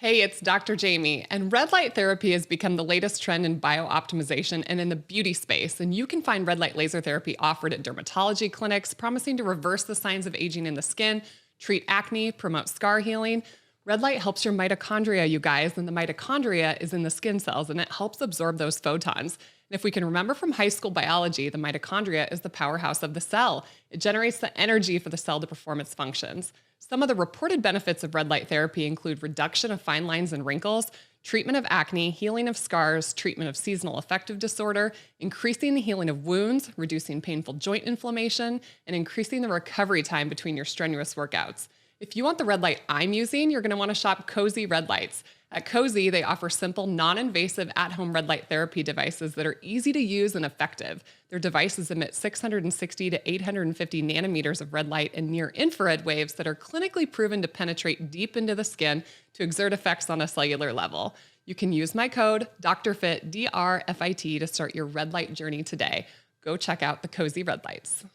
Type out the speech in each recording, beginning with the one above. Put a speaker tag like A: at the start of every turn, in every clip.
A: Hey, it's Dr. Jaime, and red light therapy has become the latest trend in biooptimization and in the beauty space. And you can find red light laser therapy offered at dermatology clinics, promising to reverse the signs of aging in the skin, treat acne, promote scar healing. Red light helps your mitochondria, you guys, and the mitochondria is in the skin cells, and it helps absorb those photons. And if we can remember from high school biology, the mitochondria is the powerhouse of the cell. It generates the energy for the cell to perform its functions. Some of the reported benefits of red light therapy include reduction of fine lines and wrinkles, treatment of acne, healing of scars, treatment of seasonal affective disorder, increasing the healing of wounds, reducing painful joint inflammation, and increasing the recovery time between your strenuous workouts. If you want the red light I'm using, you're going to want to shop Cozy Red Lights. At Cozy, they offer simple, non-invasive at-home red light therapy devices that are easy to use and effective. Their devices emit 660 to 850 nanometers of red light and near-infrared waves that are clinically proven to penetrate deep into the skin to exert effects on a cellular level. You can use my code DRFIT, DRFIT, to start your red light journey today. Go check out the Cozy Red Lights.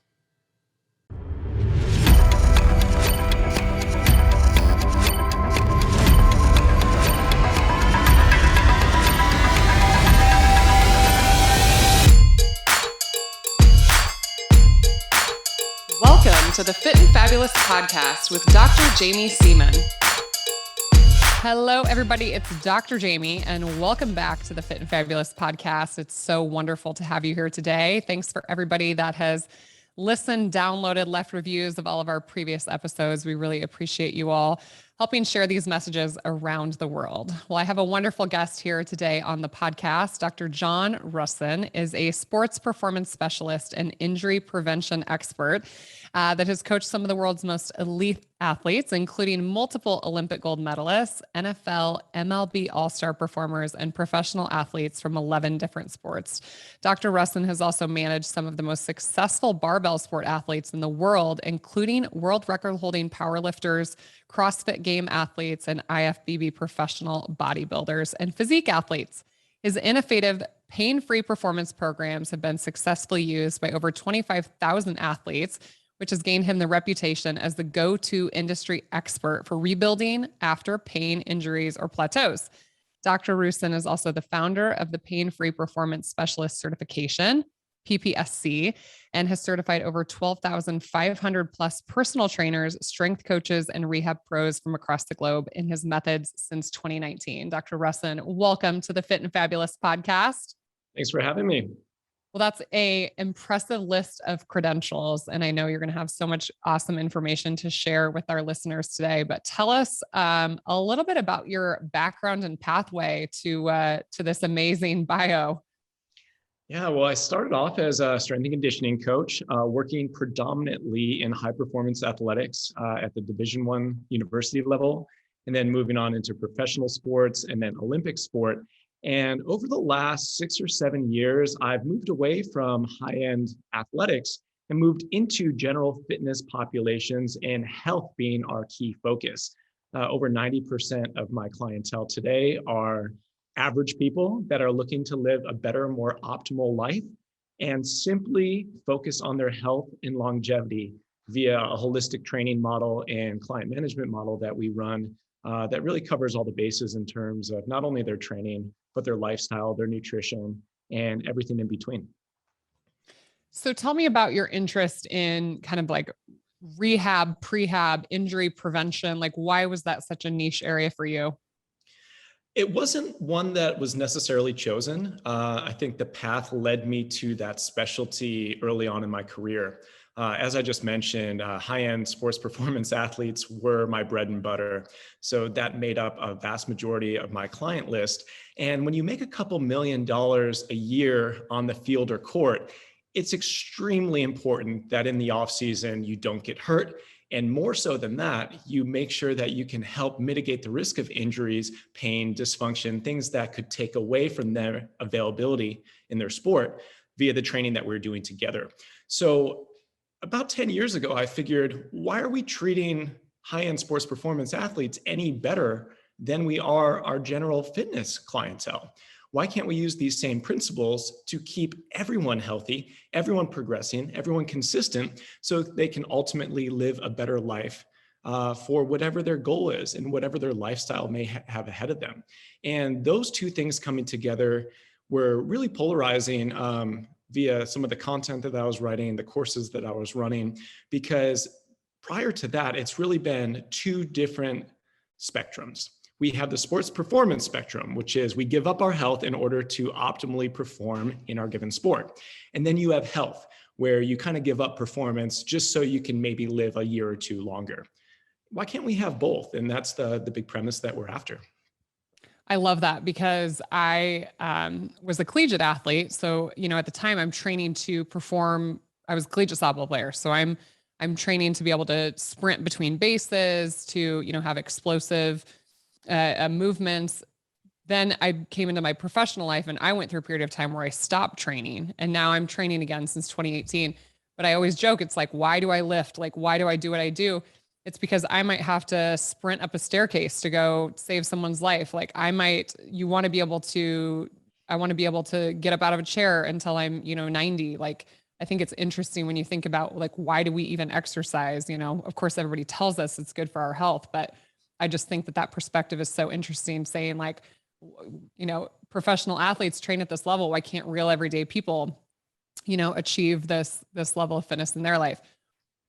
A: Welcome to the Fit and Fabulous podcast with Dr. Jaime Seaman. Hello, everybody. It's Dr. Jaime, and welcome back to the Fit and Fabulous podcast. It's so wonderful to have you here today. Thanks for everybody that has listened, downloaded, left reviews of all of our previous episodes. We really appreciate you all helping share these messages around the world. Well, I have a wonderful guest here today on the podcast. Dr. John Rusin is a sports performance specialist and injury prevention expert that has coached some of the world's most elite athletes, including multiple Olympic gold medalists, NFL, MLB all-star performers, and professional athletes from 11 different sports. Dr. Rusin has also managed some of the most successful barbell sport athletes in the world, including world record-holding powerlifters, CrossFit game athletes, and IFBB professional bodybuilders and physique athletes. His innovative pain-free performance programs have been successfully used by over 25,000 athletes, which has gained him the reputation as the go-to industry expert for rebuilding after pain, injuries, or plateaus. Dr. Rusin is also the founder of the Pain-Free Performance Specialist Certification, PPSC, and has certified over 12,500 plus personal trainers, strength coaches, and rehab pros from across the globe in his methods since 2019. Dr. Rusin, welcome to the Fit and Fabulous podcast.
B: Thanks for having me.
A: Well, that's an impressive list of credentials, and I know you're going to have so much awesome information to share with our listeners today. But tell us a little bit about your background and pathway to this amazing bio.
B: Yeah, well, I started off as a strength and conditioning coach, working predominantly in high performance athletics at the Division I university level, and then moving on into professional sports and then Olympic sport. And over the last 6 or 7 years, I've moved away from high-end athletics and moved into general fitness populations and health being our key focus. Over 90% of my clientele today are average people that are looking to live a better, more optimal life and simply focus on their health and longevity via a holistic training model and client management model that we run that really covers all the bases in terms of not only their training, but their lifestyle, their nutrition, and everything in between.
A: So tell me about your interest in kind of like rehab, prehab, injury prevention. Like, why was that such a niche area for you?
B: It wasn't one that was necessarily chosen. I think the path led me to that specialty early on in my career. As I just mentioned, high-end sports performance athletes were my bread and butter. So that made up a vast majority of my client list. And when you make a couple $1 million a year on the field or court, it's extremely important that in the off season, you don't get hurt. And more so than that, you make sure that you can help mitigate the risk of injuries, pain, dysfunction, things that could take away from their availability in their sport via the training that we're doing together. So about 10 years ago, I figured, why are we treating high-end sports performance athletes any better than we are our general fitness clientele? Why can't we use these same principles to keep everyone healthy, everyone progressing, everyone consistent, so they can ultimately live a better life for whatever their goal is and whatever their lifestyle may have ahead of them. And those two things coming together were really polarizing via some of the content that I was writing, the courses that I was running, because prior to that, it's really been two different spectrums. We have the sports performance spectrum, which is we give up our health in order to optimally perform in our given sport. And then you have health, where you kind of give up performance just so you can maybe live a year or two longer. Why can't we have both? And that's the big premise that we're after.
A: I love that because I was a collegiate athlete. So, at the time I'm training to perform, I was a collegiate softball player. So I'm training to be able to sprint between bases, to, have explosive movements. Then I came into my professional life and I went through a period of time where I stopped training, and now I'm training again since 2018. But I always joke, it's like, why do I lift? Like, why do I do what I do? It's because I might have to sprint up a staircase to go save someone's life. Like I want to be able to get up out of a chair until I'm, 90. Like, I think it's interesting when you think about like, why do we even exercise? Of course, everybody tells us it's good for our health, but I just think that perspective is so interesting, saying like, professional athletes train at this level. Why can't real everyday people, achieve this level of fitness in their life?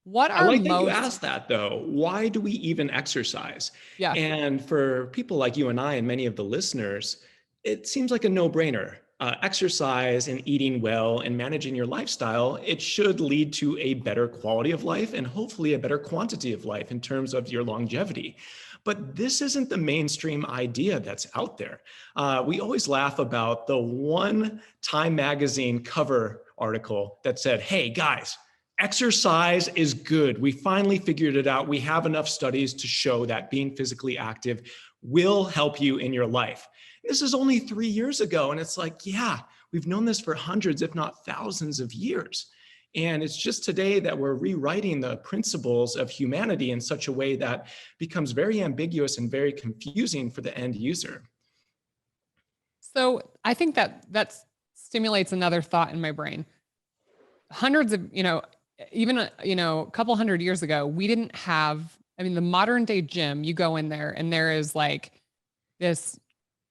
A: What
B: I
A: are
B: like that you asked that though. Why do we even exercise?
A: Yeah.
B: And for people like you and I and many of the listeners, it seems like a no-brainer. Exercise and eating well and managing your lifestyle, it should lead to a better quality of life and hopefully a better quantity of life in terms of your longevity. But this isn't the mainstream idea that's out there. We always laugh about the one Time magazine cover article that said, hey guys, exercise is good. We finally figured it out. We have enough studies to show that being physically active will help you in your life. This is only 3 years ago. And it's like, yeah, we've known this for hundreds, if not thousands of years. And it's just today that we're rewriting the principles of humanity in such a way that becomes very ambiguous and very confusing for the end user.
A: So I think that stimulates another thought in my brain. Hundreds of, even, a couple hundred years ago, we didn't have, the modern day gym, you go in there and there is like this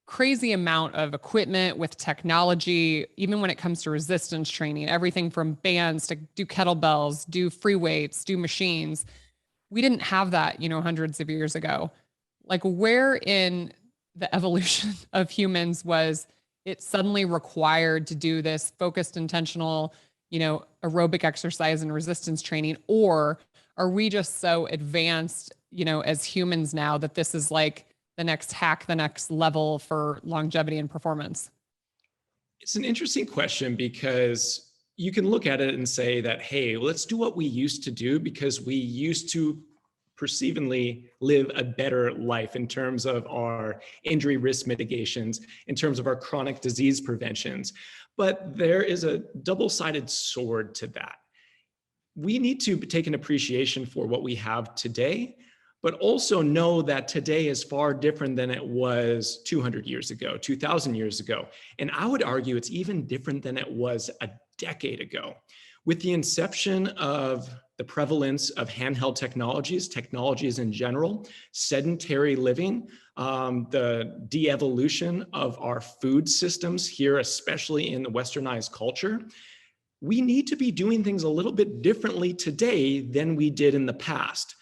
A: crazy amount of equipment with technology, even when it comes to resistance training, everything from bands to do kettlebells, do free weights, do machines. We didn't have that, hundreds of years ago. Like, where in the evolution of humans was it suddenly required to do this focused, intentional, aerobic exercise and resistance training? Or are we just so advanced, as humans now that this is like the next hack, the next level for longevity and performance?
B: It's an interesting question because you can look at it and say that, hey, let's do what we used to do because we used to perceivingly live a better life in terms of our injury risk mitigations, in terms of our chronic disease preventions. But there is a double-sided sword to that. We need to take an appreciation for what we have today, but also know that today is far different than it was 200 years ago, 2,000 years ago. And I would argue it's even different than it was a decade ago. With the inception of the prevalence of handheld technologies in general, sedentary living, the de-evolution of our food systems here, especially in the westernized culture, we need to be doing things a little bit differently today than we did in the past.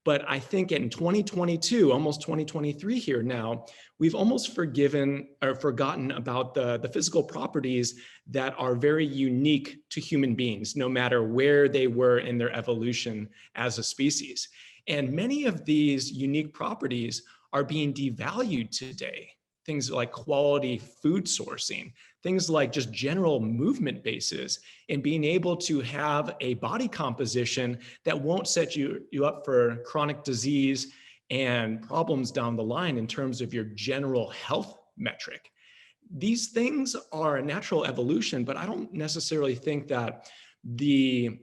B: But I think in 2022, almost 2023 here now, we've almost forgotten about the physical properties that are very unique to human beings, no matter where they were in their evolution as a species. And many of these unique properties are being devalued today. Things like quality food sourcing, things like just general movement bases, and being able to have a body composition that won't set you up for chronic disease and problems down the line in terms of your general health metric. These things are a natural evolution, but I don't necessarily think that the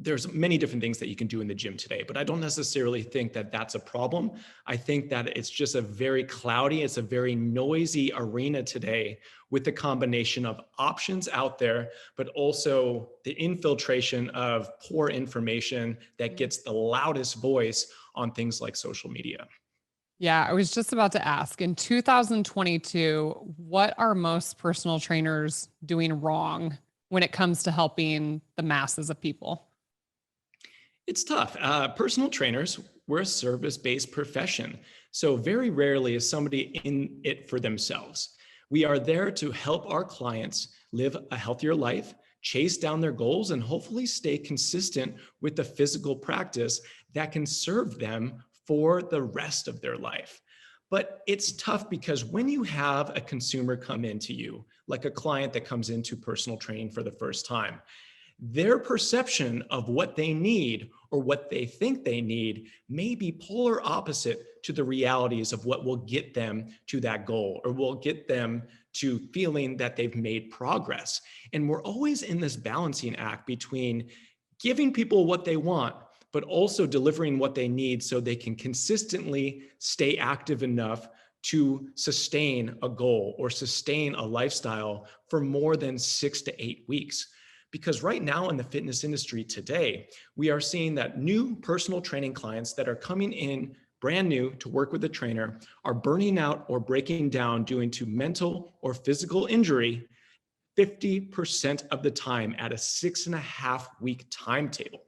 B: there's many different things that you can do in the gym today, but I don't necessarily think that that's a problem. I think that it's just a very cloudy, it's a very noisy arena today with the combination of options out there, but also the infiltration of poor information that gets the loudest voice on things like social media.
A: Yeah, I was just about to ask in 2022, what are most personal trainers doing wrong when it comes to helping the masses of people?
B: It's tough. Personal trainers, we're a service-based profession. So very rarely is somebody in it for themselves. We are there to help our clients live a healthier life, chase down their goals, and hopefully stay consistent with the physical practice that can serve them for the rest of their life. But it's tough because when you have a consumer come into you, like a client that comes into personal training for the first time, their perception of what they need or what they think they need may be polar opposite to the realities of what will get them to that goal or will get them to feeling that they've made progress. And we're always in this balancing act between giving people what they want, but also delivering what they need so they can consistently stay active enough to sustain a goal or sustain a lifestyle for more than 6 to 8 weeks. Because right now in the fitness industry today, we are seeing that new personal training clients that are coming in brand new to work with a trainer are burning out or breaking down due to mental or physical injury 50% of the time at a 6.5 week timetable.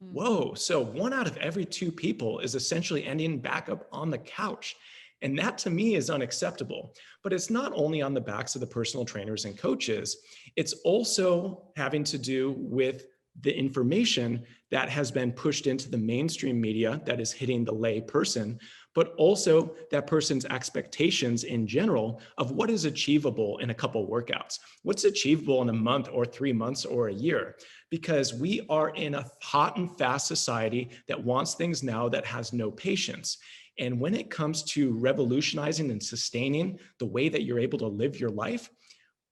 B: Whoa, so 1 out of every 2 people is essentially ending back up on the couch. And that to me is unacceptable. But it's not only on the backs of the personal trainers and coaches, it's also having to do with the information that has been pushed into the mainstream media that is hitting the lay person, but also that person's expectations in general of what is achievable in a couple workouts, what's achievable in a month or 3 months or a year, because we are in a hot and fast society that wants things now, that has no patience. And when it comes to revolutionizing and sustaining the way that you're able to live your life,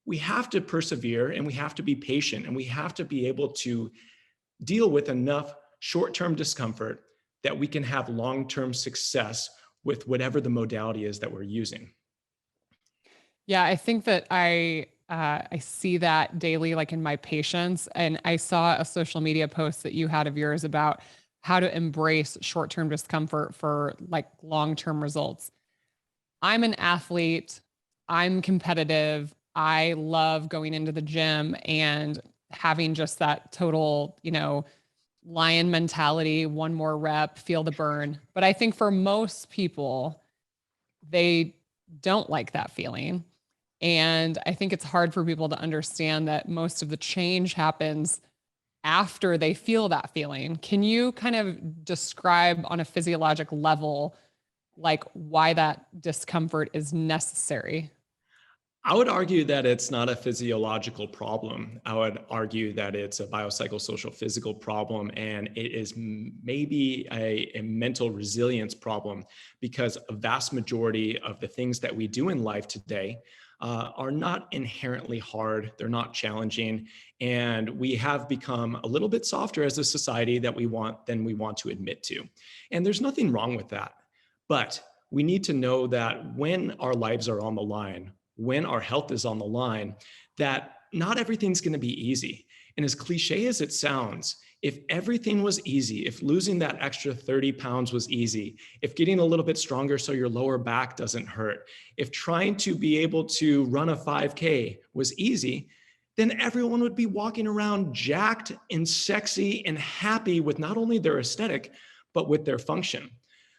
B: we have to persevere and we have to be patient and we have to be able to deal with enough short-term discomfort that we can have long-term success with whatever the modality is that we're using.
A: Yeah, I think that I see that daily, like in my patients. And I saw a social media post that you had of yours about how to embrace short-term discomfort for like long-term results. I'm an athlete. I'm competitive. I love going into the gym and having just that total, lion mentality, one more rep, feel the burn. But I think for most people, they don't like that feeling. And I think it's hard for people to understand that most of the change happens after they feel that feeling. Can you kind of describe on a physiologic level, like why that discomfort is necessary?
B: I would argue that it's not a physiological problem. I would argue that it's a biopsychosocial physical problem, and it is maybe a mental resilience problem, because a vast majority of the things that we do in life today are not inherently hard. They're not challenging. And we have become a little bit softer as a society than we want to admit to. And there's nothing wrong with that. But we need to know that when our lives are on the line, when our health is on the line, that not everything's going to be easy. And as cliche as it sounds, if everything was easy, if losing that extra 30 pounds was easy, if getting a little bit stronger so your lower back doesn't hurt, if trying to be able to run a 5K was easy, then everyone would be walking around jacked and sexy and happy with not only their aesthetic, but with their function.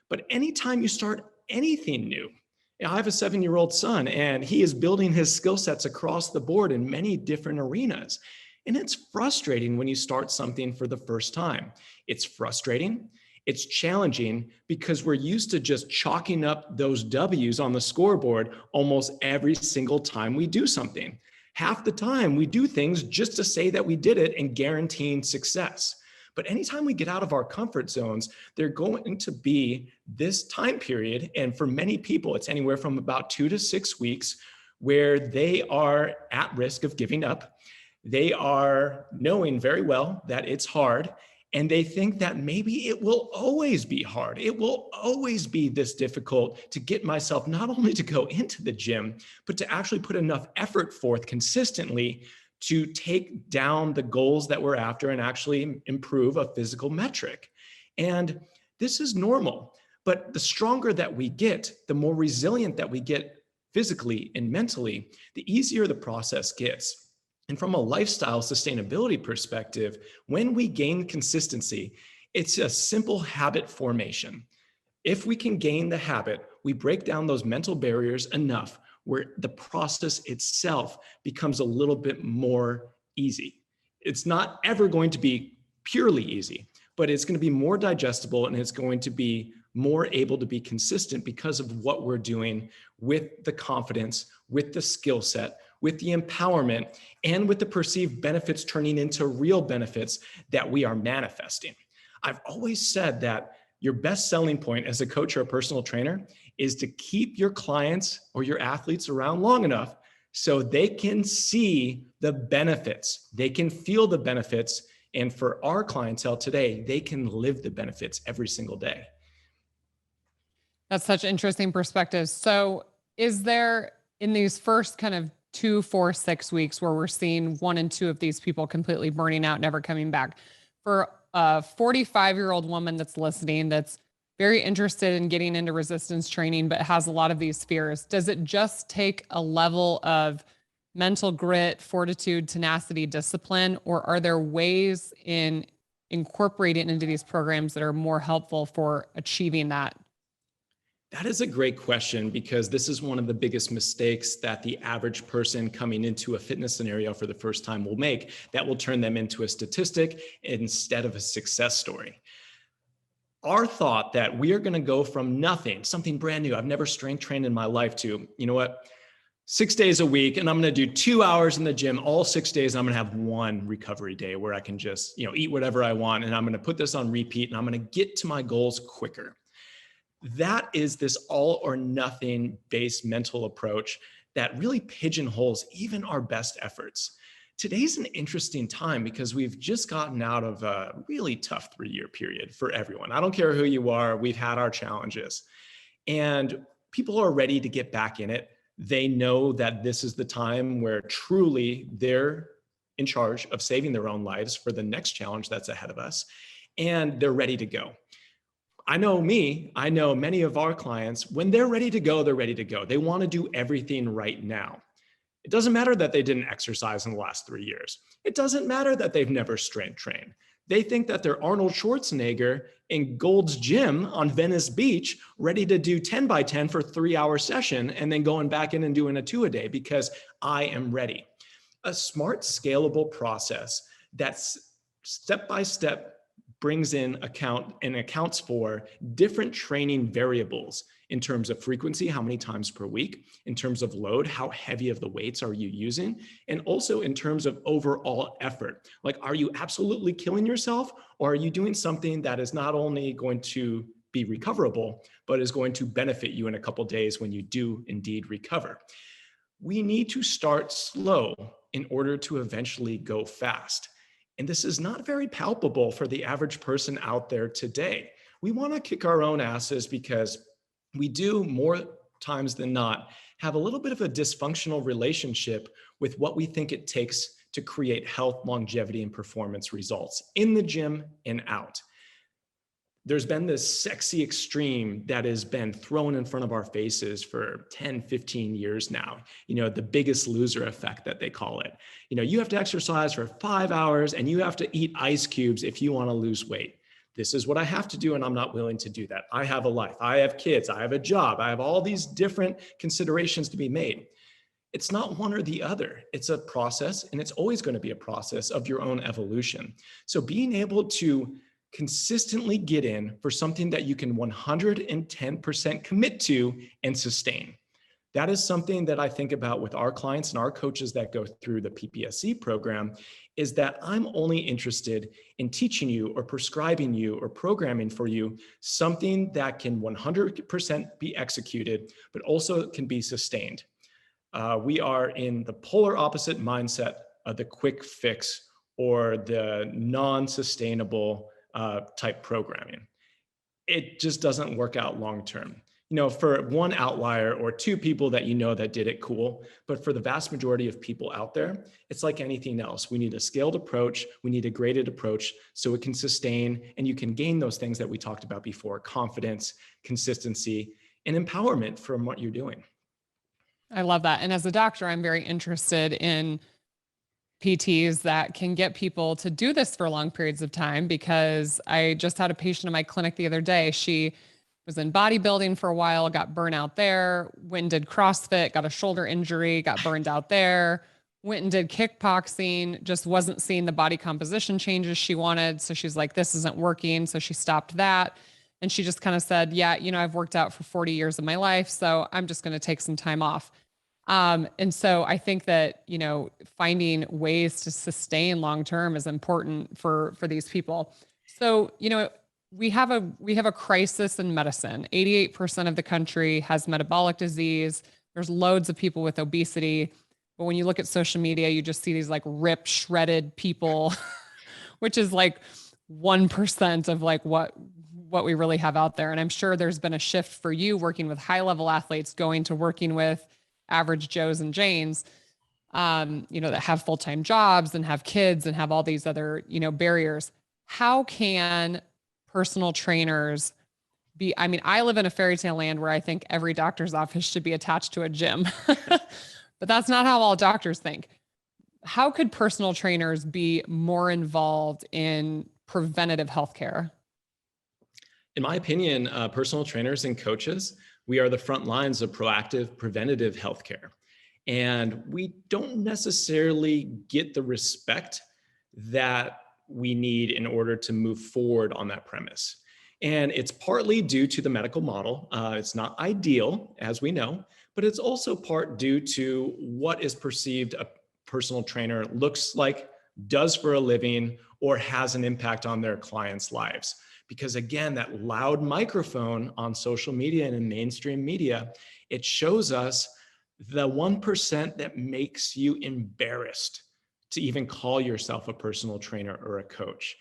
B: But anytime you start anything new, I have a 7-year-old son, and he is building his skill sets across the board in many different arenas. And it's frustrating when you start something for the first time. It's frustrating. It's challenging because we're used to just chalking up those W's on the scoreboard almost every single time we do something. Half the time we do things just to say that we did it and guaranteeing success. But anytime we get out of our comfort zones, they're going to be this time period. And for many people, it's anywhere from about 2 to 6 weeks where they are at risk of giving up. They are knowing very well that it's hard, And they think that maybe it will always be hard. It will always be this difficult to get myself not only to go into the gym, but to actually put enough effort forth consistently to take down the goals that we're after and actually improve a physical metric. And this is normal, but the stronger that we get, the more resilient that we get physically and mentally, the easier the process gets. And from a lifestyle sustainability perspective, when we gain consistency, it's a simple habit formation. If we can gain the habit, we break down those mental barriers enough where the process itself becomes a little bit more easy. It's not ever going to be purely easy, but it's going to be more digestible and it's going to be more able to be consistent because of what we're doing with the confidence, with the skill set, with the empowerment, and with the perceived benefits turning into real benefits that we are manifesting. I've always said that your best selling point as a coach or a personal trainer is to keep your clients or your athletes around long enough so they can see the benefits, they can feel the benefits, and for our clientele today, they can live the benefits every single day.
A: That's such interesting perspectives. So is there, in these first kind of 2, 4, 6 weeks where we're seeing 1 and 2 of these people completely burning out, never coming back, for a 45-year-old woman that's listening, that's very interested in getting into resistance training, but has a lot of these fears, does it just take a level of mental grit, fortitude, tenacity, discipline, or are there ways in incorporating into these programs that are more helpful for achieving that?
B: That is a great question, because this is one of the biggest mistakes that the average person coming into a fitness scenario for the first time will make, that will turn them into a statistic instead of a success story. Our thought that we are going to go from nothing, something brand new, I've never strength trained in my life, to, you know what, 6 days a week, and I'm going to do 2 hours in the gym all 6 days. And I'm going to have 1 recovery day where I can just, eat whatever I want. And I'm going to put this on repeat and I'm going to get to my goals quicker. That is this all or nothing based mental approach that really pigeonholes even our best efforts. Today's an interesting time because we've just gotten out of a really tough 3-year period for everyone. I don't care who you are, we've had our challenges. And people are ready to get back in it. They know that this is the time where truly they're in charge of saving their own lives for the next challenge that's ahead of us. And they're ready to go. I know many of our clients, when they're ready to go, they're ready to go. They want to do everything right now. It doesn't matter that they didn't exercise in the last 3 years. It doesn't matter that they've never strength trained. They think that they're Arnold Schwarzenegger in Gold's Gym on Venice Beach, ready to do 10 by 10 for a 3-hour session and then going back in and doing a 2 a day because I am ready. A smart, scalable process that's step by step brings in account and accounts for different training variables in terms of frequency, how many times per week, in terms of load, how heavy of the weights are you using, and also in terms of overall effort. Like, are you absolutely killing yourself, or are you doing something that is not only going to be recoverable, but is going to benefit you in a couple days when you do indeed recover? We need to start slow in order to eventually go fast. And this is not very palpable for the average person out there today. We want to kick our own asses because we do, more times than not, have a little bit of a dysfunctional relationship with what we think it takes to create health, longevity, and performance results in the gym and out. There's been this sexy extreme that has been thrown in front of our faces for 10, 15 years now. The biggest loser effect that they call it. You have to exercise for 5 hours and you have to eat ice cubes if you want to lose weight. This is what I have to do, and I'm not willing to do that. I have a life, I have kids, I have a job, I have all these different considerations to be made. It's not one or the other. It's a process, and it's always going to be a process of your own evolution. So being able to consistently get in for something that you can 110% commit to and sustain. That is something that I think about with our clients and our coaches that go through the PPSC program, is that I'm only interested in teaching you or prescribing you or programming for you something that can 100% be executed, but also can be sustained. We are in the polar opposite mindset of the quick fix or the non-sustainable type programming. It just doesn't work out long term. For one outlier or two people that that did it, cool. But for the vast majority of people out there, it's like anything else. We need a scaled approach. We need a graded approach so it can sustain and you can gain those things that we talked about before: confidence, consistency, and empowerment from what you're doing.
A: I love that. And as a doctor, I'm very interested in PTs that can get people to do this for long periods of time, because I just had a patient in my clinic the other day. She was in bodybuilding for a while, got burnt out there, went and did CrossFit, got a shoulder injury, got burned out there, went and did kickboxing, just wasn't seeing the body composition changes she wanted. So she's like, this isn't working. So she stopped that. And she just kind of said, yeah, I've worked out for 40 years of my life, so I'm just going to take some time off. And so I think that, finding ways to sustain long-term is important for these people. So, we have a crisis in medicine. 88% of the country has metabolic disease. There's loads of people with obesity. But when you look at social media, you just see these like ripped, shredded people, which is like 1% of like what we really have out there. And I'm sure there's been a shift for you working with high-level athletes, going to working with average Joes and Janes, that have full-time jobs and have kids and have all these other, barriers. How can personal trainers be? I mean, I live in a fairy tale land where I think every doctor's office should be attached to a gym, but that's not how all doctors think. How could personal trainers be more involved in preventative healthcare?
B: In my opinion, personal trainers and coaches, we are the front lines of proactive preventative healthcare. And we don't necessarily get the respect that we need in order to move forward on that premise. And it's partly due to the medical model. It's not ideal, as we know, but it's also part due to what is perceived a personal trainer looks like, does for a living, or has an impact on their clients' lives. Because again, that loud microphone on social media and in mainstream media, it shows us the 1% that makes you embarrassed to even call yourself a personal trainer or a coach.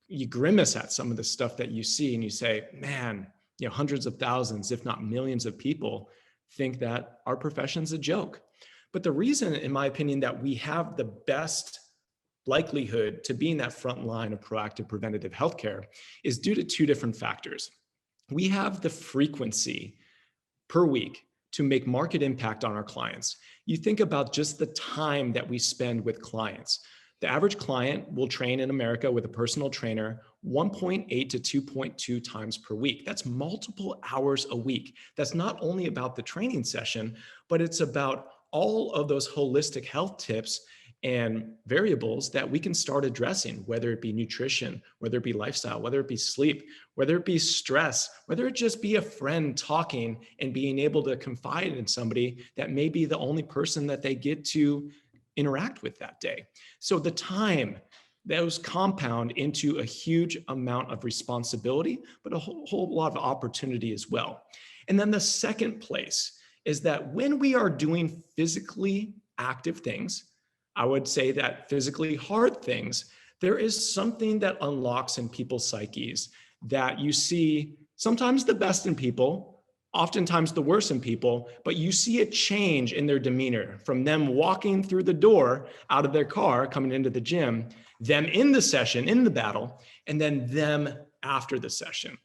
B: You grimace at some of the stuff that you see and you say, man, hundreds of thousands, if not millions of people think that our profession's a joke. But the reason, in my opinion, that we have the best likelihood to be in that front line of proactive preventative healthcare is due to two different factors. We have the frequency per week to make market impact on our clients. You think about just the time that we spend with clients. The average client will train in America with a personal trainer 1.8 to 2.2 times per week. That's multiple hours a week. That's not only about the training session, but it's about all of those holistic health tips and variables that we can start addressing, whether it be nutrition, whether it be lifestyle, whether it be sleep, whether it be stress, whether it just be a friend talking and being able to confide in somebody that may be the only person that they get to interact with that day. So the time, those compound into a huge amount of responsibility, but a whole lot of opportunity as well. And then the second place is that when we are doing physically active things, I would say that physically hard things, there is something that unlocks in people's psyches that you see sometimes the best in people, oftentimes the worst in people, but you see a change in their demeanor from them walking through the door out of their car, coming into the gym, them in the session, in the battle, and then them after the session.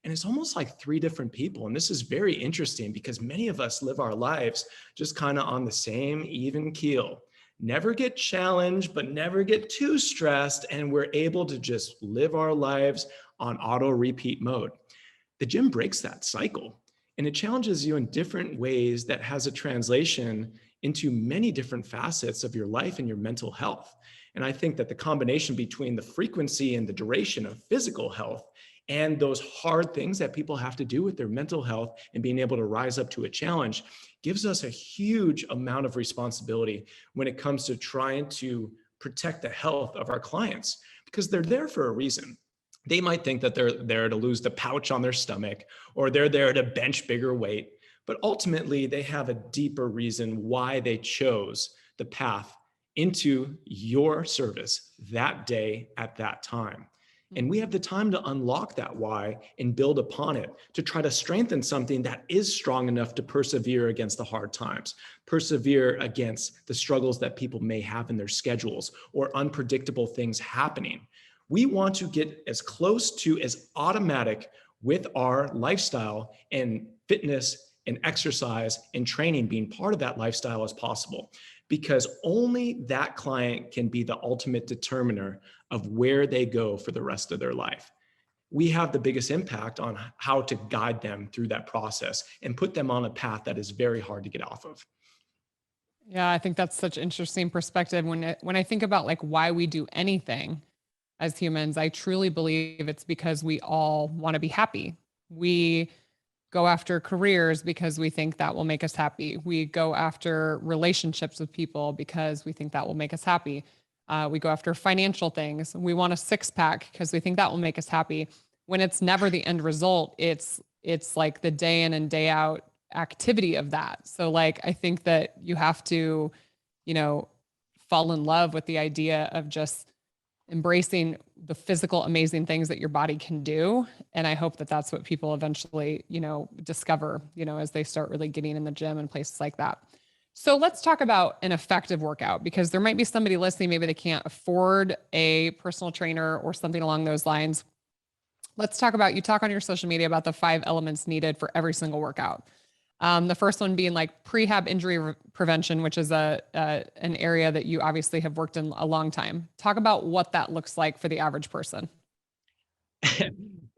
B: And it's almost like three different people. And this is very interesting because many of us live our lives just kind of on the same even keel. Never get challenged, but never get too stressed. And we're able to just live our lives on auto repeat mode. The gym breaks that cycle and it challenges you in different ways that has a translation into many different facets of your life and your mental health. And I think that the combination between the frequency and the duration of physical health and those hard things that people have to do with their mental health and being able to rise up to a challenge gives us a huge amount of responsibility when it comes to trying to protect the health of our clients, because they're there for a reason. They might think that they're there to lose the pouch on their stomach, or they're there to bench bigger weight, but ultimately they have a deeper reason why they chose the path into your service that day at that time. And we have the time to unlock that why and build upon it to try to strengthen something that is strong enough to persevere against the hard times, persevere against the struggles that people may have in their schedules or unpredictable things happening. We want to get as close to as automatic with our lifestyle and fitness and exercise and training being part of that lifestyle as possible, because only that client can be the ultimate determiner of where they go for the rest of their life. We have the biggest impact on how to guide them through that process and put them on a path that is very hard to get off of.
A: Yeah, I think that's such interesting perspective. When I think about like why we do anything as humans, I truly believe it's because we all want to be happy. We go after careers because we think that will make us happy. We go after relationships with people because we think that will make us happy. We go after financial things. We want a six pack because we think that will make us happy. When it's never the end result, it's like the day in and day out activity of that. So like, I think that you have to, fall in love with the idea of just embracing the physical amazing things that your body can do. And I hope that that's what people eventually, discover, as they start really getting in the gym and places like that. So let's talk about an effective workout, because there might be somebody listening, maybe they can't afford a personal trainer or something along those lines. Let's talk about, you talk on your social media about the 5 elements needed for every single workout. The first one being like prehab injury prevention, which is an area that you obviously have worked in a long time. Talk about what that looks like for the average person.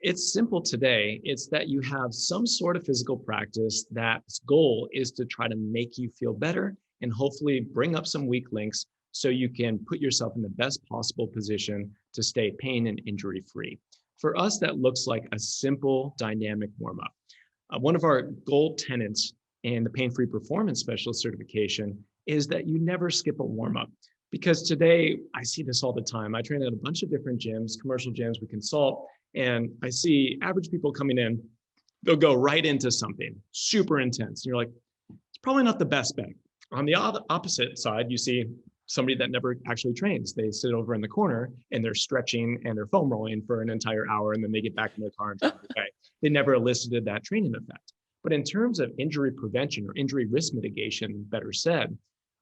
B: It's simple today. It's that you have some sort of physical practice that's goal is to try to make you feel better and hopefully bring up some weak links so you can put yourself in the best possible position to stay pain and injury free. For us, that looks like a simple dynamic warm-up. One of our goal tenets in the pain-free performance specialist certification is that you never skip a warm-up. Because today, I see this all the time. I train at a bunch of different gyms, commercial gyms we consult, and I see average people coming in, they'll go right into something super intense. And you're like, it's probably not the best bet. On the opposite side, you see somebody that never actually trains. They sit over in the corner and they're stretching and they're foam rolling for an entire hour, and then they get back in their car and talk, okay. They never elicited that training effect. But in terms of injury prevention or injury risk mitigation, better said,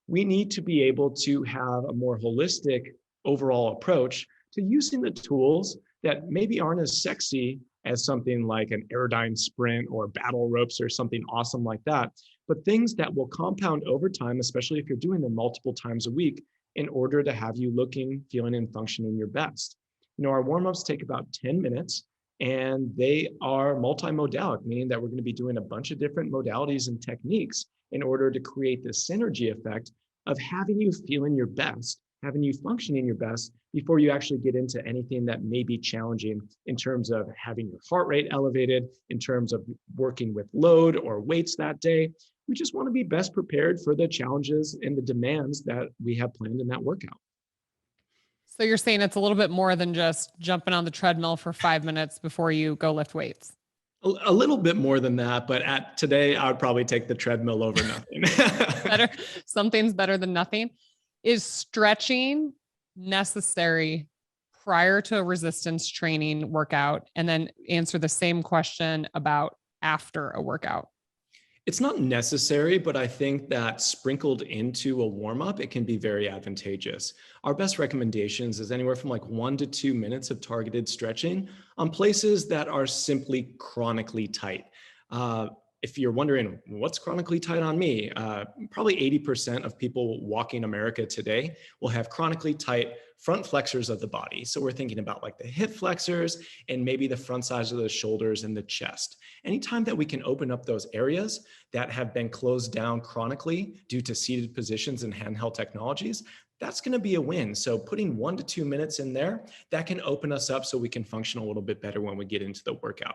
B: we need to be able to have a more holistic overall approach to using the tools that maybe aren't as sexy as something like an Aerodyne sprint or battle ropes or something awesome like that, but things that will compound over time, especially if you're doing them multiple times a week, in order to have you looking, feeling, and functioning your best. Our warm-ups take about 10 minutes, and they are multimodal, meaning that we're going to be doing a bunch of different modalities and techniques in order to create this synergy effect of having you feeling your best, having you functioning your best before you actually get into anything that may be challenging in terms of having your heart rate elevated, in terms of working with load or weights that day. We just want to be best prepared for the challenges and the demands that we have planned in that workout.
A: So you're saying it's a little bit more than just jumping on the treadmill for 5 minutes before you go lift weights.
B: A little bit more than that, but today I would probably take the treadmill over nothing.
A: Better, something's better than nothing. Is stretching necessary prior to a resistance training workout? And then answer the same question about after a workout.
B: It's not necessary, but I think that sprinkled into a warm-up, it can be very advantageous. Our best recommendations is anywhere from like 1 to 2 minutes of targeted stretching on places that are simply chronically tight. If you're wondering what's chronically tight on me, probably 80% of people walking America today will have chronically tight front flexors of the body. So we're thinking about like the hip flexors and maybe the front sides of the shoulders and the chest. Anytime that we can open up those areas that have been closed down chronically due to seated positions and handheld technologies, that's going to be a win. So putting 1 to 2 minutes in there, that can open us up so we can function a little bit better when we get into the workout.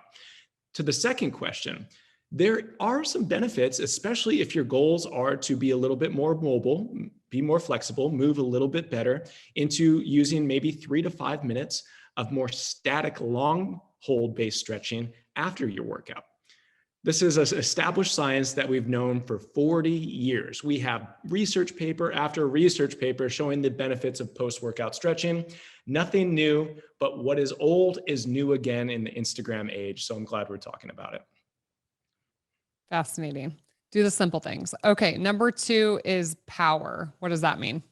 B: To the second question, there are some benefits, especially if your goals are to be a little bit more mobile, be more flexible, move a little bit better, into using maybe 3 to 5 minutes of more static long hold based stretching after your workout. This is an established science that we've known for 40 years. We have research paper after research paper showing the benefits of post-workout stretching. Nothing new, but what is old is new again in the Instagram age. So I'm glad we're talking about it.
A: Fascinating. Do the simple things. Okay. Number 2 is power. What does that mean?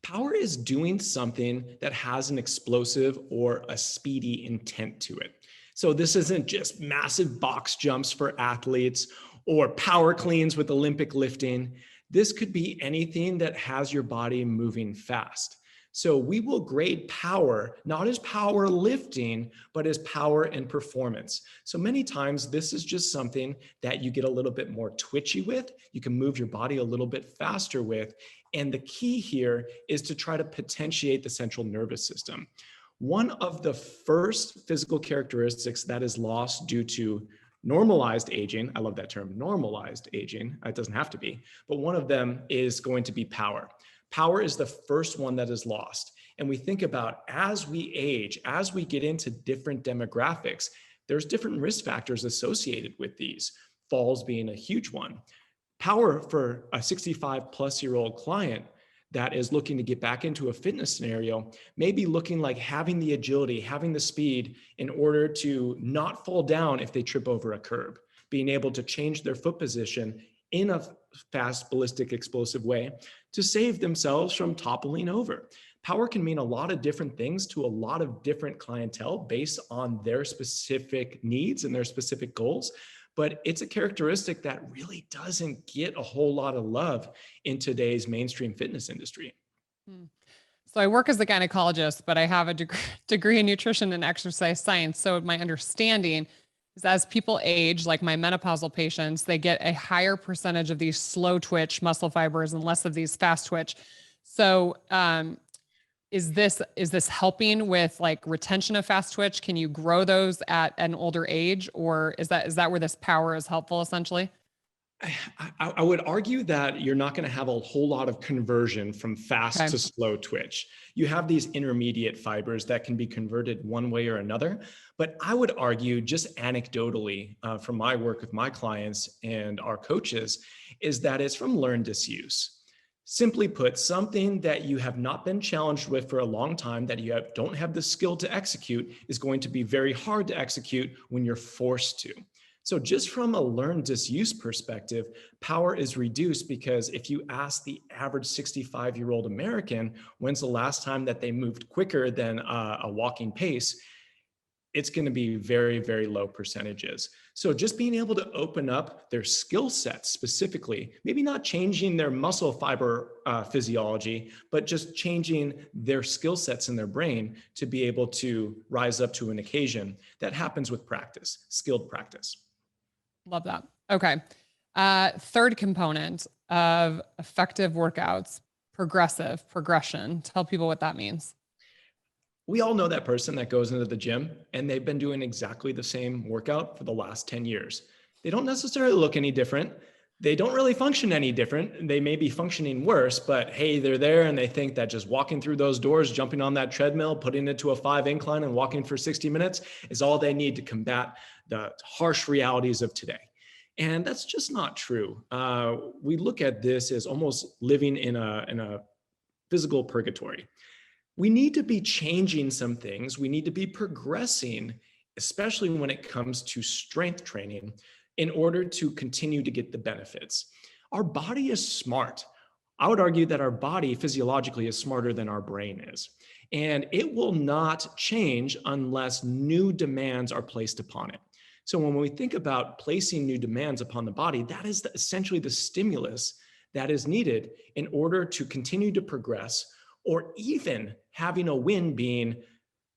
B: Power is doing something that has an explosive or a speedy intent to it. So this isn't just massive box jumps for athletes or power cleans with Olympic lifting. This could be anything that has your body moving fast. So we will grade power, not as power lifting, but as power and performance. So many times this is just something that you get a little bit more twitchy with. You can move your body a little bit faster with. And the key here is to try to potentiate the central nervous system. One of the first physical characteristics that is lost due to normalized aging, I love that term, normalized aging, it doesn't have to be, but one of them is going to be power. Power is the first one that is lost. And we think about as we age, as we get into different demographics, there's different risk factors associated with these, falls being a huge one. Power for a 65-plus-year-old client that is looking to get back into a fitness scenario may be looking like having the agility, having the speed in order to not fall down if they trip over a curb, being able to change their foot position in a fast, ballistic, explosive way to save themselves from toppling over. Power can mean a lot of different things to a lot of different clientele based on their specific needs and their specific goals. But it's a characteristic that really doesn't get a whole lot of love in today's mainstream fitness industry.
A: So I work as a gynecologist, but I have a degree in nutrition and exercise science. So my understanding is as people age, like my menopausal patients, they get a higher percentage of these slow twitch muscle fibers and less of these fast twitch. So is this helping with like retention of fast twitch? Can you grow those at an older age, or is that where this power is helpful essentially?
B: I would argue that you're not going to have a whole lot of conversion from fast to slow twitch. You have these intermediate fibers that can be converted one way or another. But I would argue just anecdotally from my work with my clients and our coaches is that it's from learned disuse. Simply put, something that you have not been challenged with for a long time, that you don't have the skill to execute, is going to be very hard to execute when you're forced to. So just from a learned disuse perspective, power is reduced because if you ask the average 65-year-old American, when's the last time that they moved quicker than a walking pace, it's going to be very, very low percentages. So just being able to open up their skill sets specifically, maybe not changing their muscle fiber physiology, but just changing their skill sets in their brain to be able to rise up to an occasion. That happens with practice, skilled practice.
A: Love that. Okay. Third component of effective workouts, progression. Tell people what that means.
B: We all know that person that goes into the gym and they've been doing exactly the same workout for the last 10 years. They don't necessarily look any different. They don't really function any different. They may be functioning worse, but hey, they're there and they think that just walking through those doors, jumping on that treadmill, putting it to a 5 incline and walking for 60 minutes is all they need to combat the harsh realities of today. And that's just not true. We look at this as almost living in a physical purgatory. We need to be changing some things. We need to be progressing, especially when it comes to strength training, in order to continue to get the benefits. Our body is smart. I would argue that our body physiologically is smarter than our brain is. And it will not change unless new demands are placed upon it. So when we think about placing new demands upon the body, that is essentially the stimulus that is needed in order to continue to progress, or even having a win being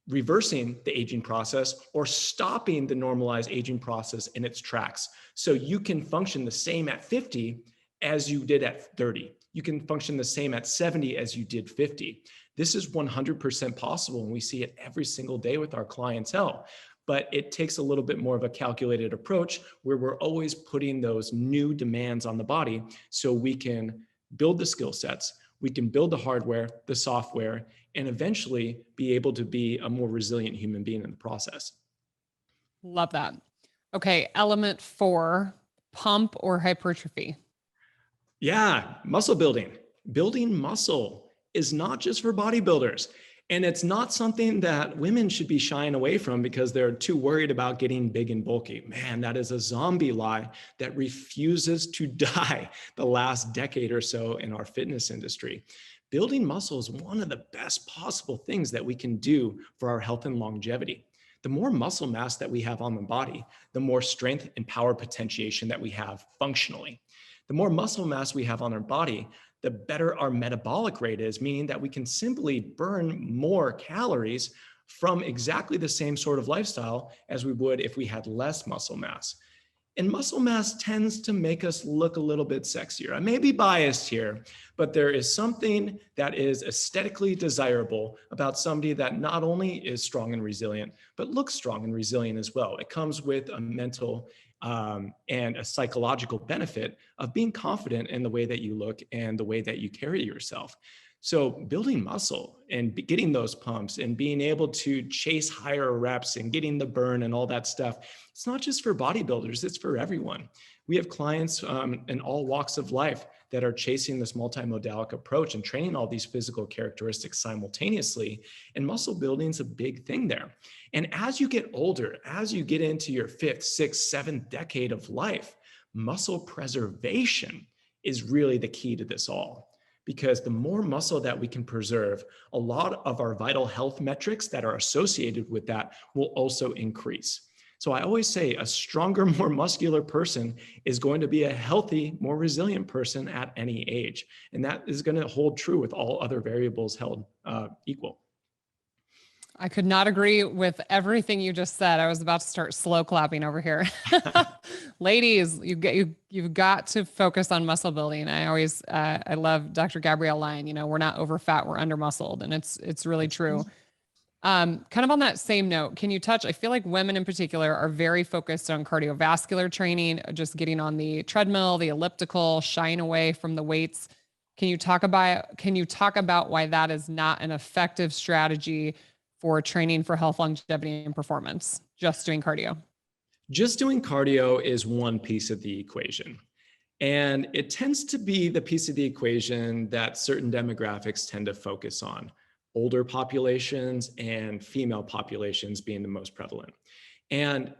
B: reversing the aging process or stopping the normalized aging process in its tracks. So you can function the same at 50 as you did at 30. You can function the same at 70 as you did 50. This is 100% possible, and we see it every single day with our clientele. But it takes a little bit more of a calculated approach where we're always putting those new demands on the body so we can build the skill sets, we can build the hardware, the software, and eventually be able to be a more resilient human being in the process.
A: Love that. Okay, element 4, pump or hypertrophy.
B: Yeah, muscle building. Building muscle is not just for bodybuilders. And it's not something that women should be shying away from because they're too worried about getting big and bulky. Man, that is a zombie lie that refuses to die the last decade or so in our fitness industry. Building muscle is one of the best possible things that we can do for our health and longevity. The more muscle mass that we have on the body, the more strength and power potentiation that we have functionally. The more muscle mass we have on our body, the better our metabolic rate is, meaning that we can simply burn more calories from exactly the same sort of lifestyle as we would if we had less muscle mass. And muscle mass tends to make us look a little bit sexier. I may be biased here, but there is something that is aesthetically desirable about somebody that not only is strong and resilient, but looks strong and resilient as well. It comes with a mental and a psychological benefit of being confident in the way that you look and the way that you carry yourself. So building muscle and getting those pumps and being able to chase higher reps and getting the burn and all that stuff, it's not just for bodybuilders, it's for everyone. We have clients in all walks of life that are chasing this multimodalic approach and training all these physical characteristics simultaneously. And muscle building is a big thing there. And as you get older, as you get into your 5th, 6th, 7th decade of life, muscle preservation is really the key to this all. Because the more muscle that we can preserve, a lot of our vital health metrics that are associated with that will also increase. So I always say a stronger, more muscular person is going to be a healthy, more resilient person at any age. And that is going to hold true with all other variables held equal.
A: I could not agree with everything you just said. I was about to start slow clapping over here. Ladies, you've got to focus on muscle building. I love Dr. Gabrielle line, we're not over fat, we're under muscled. And it's really true. Kind of on that same note, can you touch, I feel like women in particular are very focused on cardiovascular training, just getting on the treadmill, the elliptical, shying away from the weights. Can you talk about why that is not an effective strategy for training for health, longevity, and performance, just doing cardio?
B: Just doing cardio is one piece of the equation. And it tends to be the piece of the equation that certain demographics tend to focus on, older populations and female populations being the most prevalent. And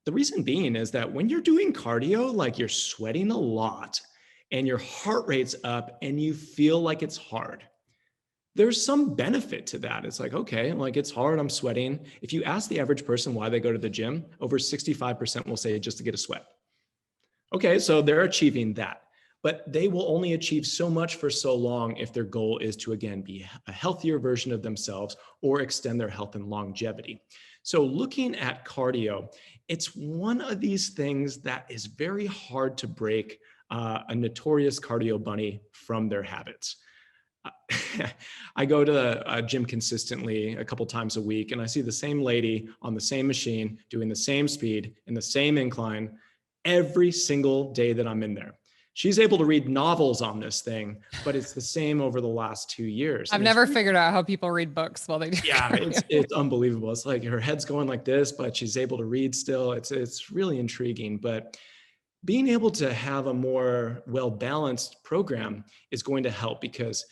B: the reason being is that when you're doing cardio, like you're sweating a lot and your heart rate's up and you feel like it's hard, there's some benefit to that. It's like, okay, like it's hard, I'm sweating. If you ask the average person why they go to the gym, over 65% will say just to get a sweat. Okay, so they're achieving that, but they will only achieve so much for so long if their goal is to, again, be a healthier version of themselves or extend their health and longevity. So looking at cardio, it's one of these things that is very hard to break a notorious cardio bunny from their habits. I go to a gym consistently a couple times a week, and I see the same lady on the same machine doing the same speed and the same incline every single day that I'm in there. She's able to read novels on this thing, but it's the same over the last 2 years.
A: I've never figured out how people read books while they do.
B: Yeah, it's unbelievable. It's like her head's going like this, but she's able to read still. It's really intriguing. But being able to have a more well-balanced program is going to help because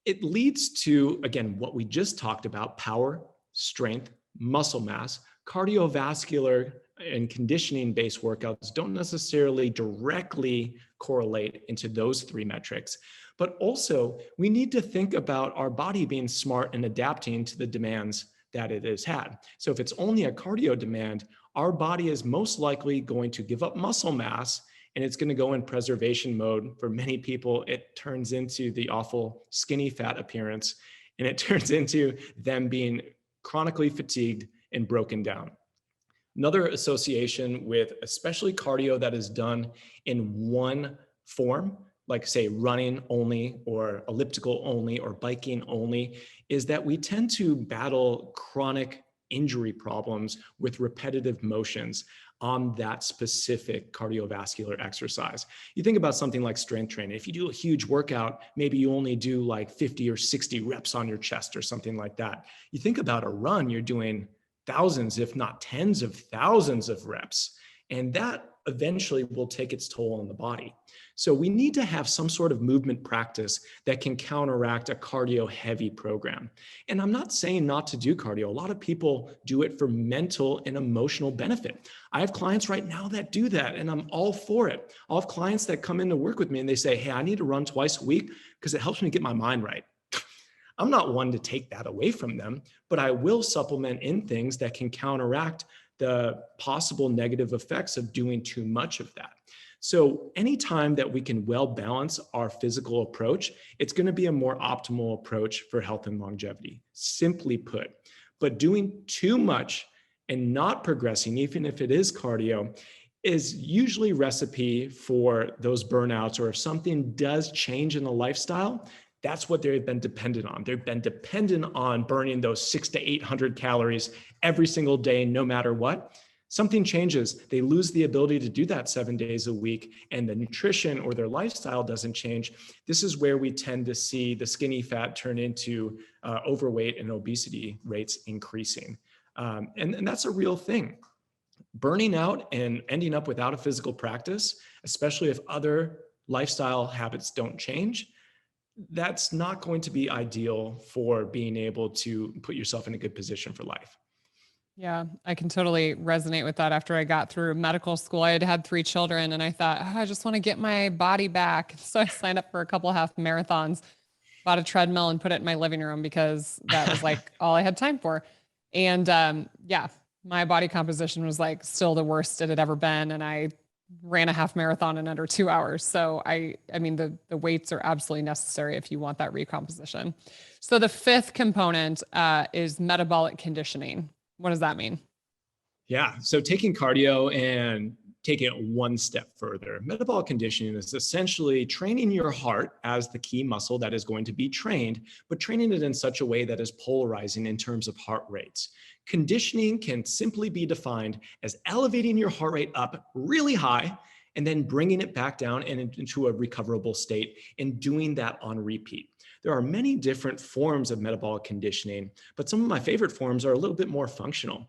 B: it leads to, again, what we just talked about: power, strength, muscle mass. Cardiovascular and conditioning-based workouts don't necessarily directly correlate into those 3 metrics, but also we need to think about our body being smart and adapting to the demands that it has had. So if it's only a cardio demand, our body is most likely going to give up muscle mass, and it's going to go in preservation mode. For many people, it turns into the awful skinny fat appearance, and it turns into them being chronically fatigued and broken down. Another association with especially cardio that is done in one form, like say running only or elliptical only or biking only, is that we tend to battle chronic injury problems with repetitive motions on that specific cardiovascular exercise. You think about something like strength training. If you do a huge workout, maybe you only do like 50 or 60 reps on your chest or something like that. You think about a run, you're doing thousands, if not tens of thousands of reps. And that eventually will take its toll on the body. So we need to have some sort of movement practice that can counteract a cardio heavy program. And I'm not saying not to do cardio. A lot of people do it for mental and emotional benefit. I have clients right now that do that, and I'm all for it. I'll have clients that come in to work with me and they say, hey, I need to run twice a week because it helps me get my mind right. I'm not one to take that away from them, but I will supplement in things that can counteract the possible negative effects of doing too much of that. So anytime that we can well balance our physical approach, it's going to be a more optimal approach for health and longevity, simply put. But doing too much and not progressing, even if it is cardio, is usually recipe for those burnouts, or if something does change in the lifestyle, that's what they've been dependent on. They've been dependent on burning those 600 to 800 calories every single day, no matter what. Something changes, they lose the ability to do that 7 days a week, and the nutrition or their lifestyle doesn't change. This is where we tend to see the skinny fat turn into overweight and obesity rates increasing. And that's a real thing. Burning out and ending up without a physical practice, especially if other lifestyle habits don't change, that's not going to be ideal for being able to put yourself in a good position for life.
A: Yeah, I can totally resonate with that. After I got through medical school, I had 3 children and I thought, I just want to get my body back. So I signed up for a couple half marathons, bought a treadmill and put it in my living room because that was like all I had time for. And yeah, my body composition was like still the worst it had ever been. And I ran a half marathon in under 2 hours. So I mean, the weights are absolutely necessary if you want that recomposition. So the 5th component is metabolic conditioning. What does that mean?
B: Yeah. So taking cardio and taking it one step further, metabolic conditioning is essentially training your heart as the key muscle that is going to be trained, but training it in such a way that is polarizing in terms of heart rates. Conditioning can simply be defined as elevating your heart rate up really high and then bringing it back down and into a recoverable state, and doing that on repeat. There are many different forms of metabolic conditioning, but some of my favorite forms are a little bit more functional.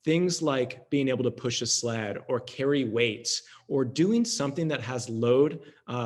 B: Things like being able to push a sled or carry weights or doing something that has load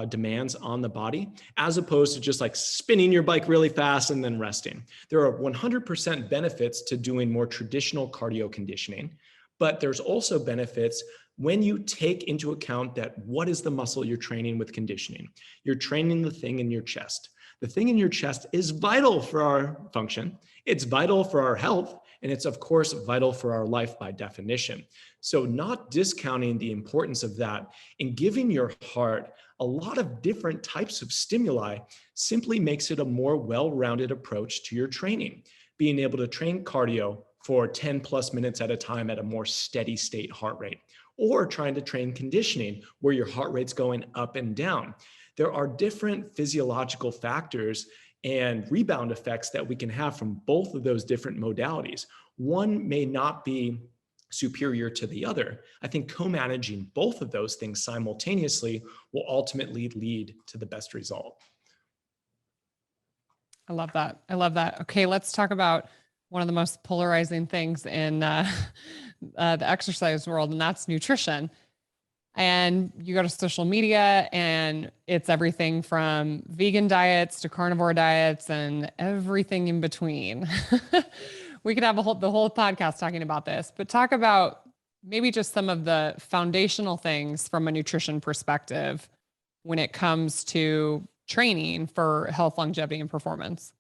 B: demands on the body, as opposed to just like spinning your bike really fast and then resting. There are 100% benefits to doing more traditional cardio conditioning, but there's also benefits when you take into account that what is the muscle you're training with conditioning. You're training the thing in your chest. The thing in your chest is vital for our function. It's vital for our health. And it's, of course, vital for our life by definition. So not discounting the importance of that and giving your heart a lot of different types of stimuli simply makes it a more well-rounded approach to your training. Being able to train cardio for 10 plus minutes at a time at a more steady state heart rate, or trying to train conditioning where your heart rate's going up and down. There are different physiological factors and rebound effects that we can have from both of those different modalities. One may not be superior to the other. I think co-managing both of those things simultaneously will ultimately lead to the best result.
A: I love that. I love that. Okay, let's talk about one of the most polarizing things in the exercise world, and that's nutrition. And you go to social media and it's everything from vegan diets to carnivore diets and everything in between. We could have the whole podcast talking about this, but talk about maybe just some of the foundational things from a nutrition perspective when it comes to training for health, longevity, and performance.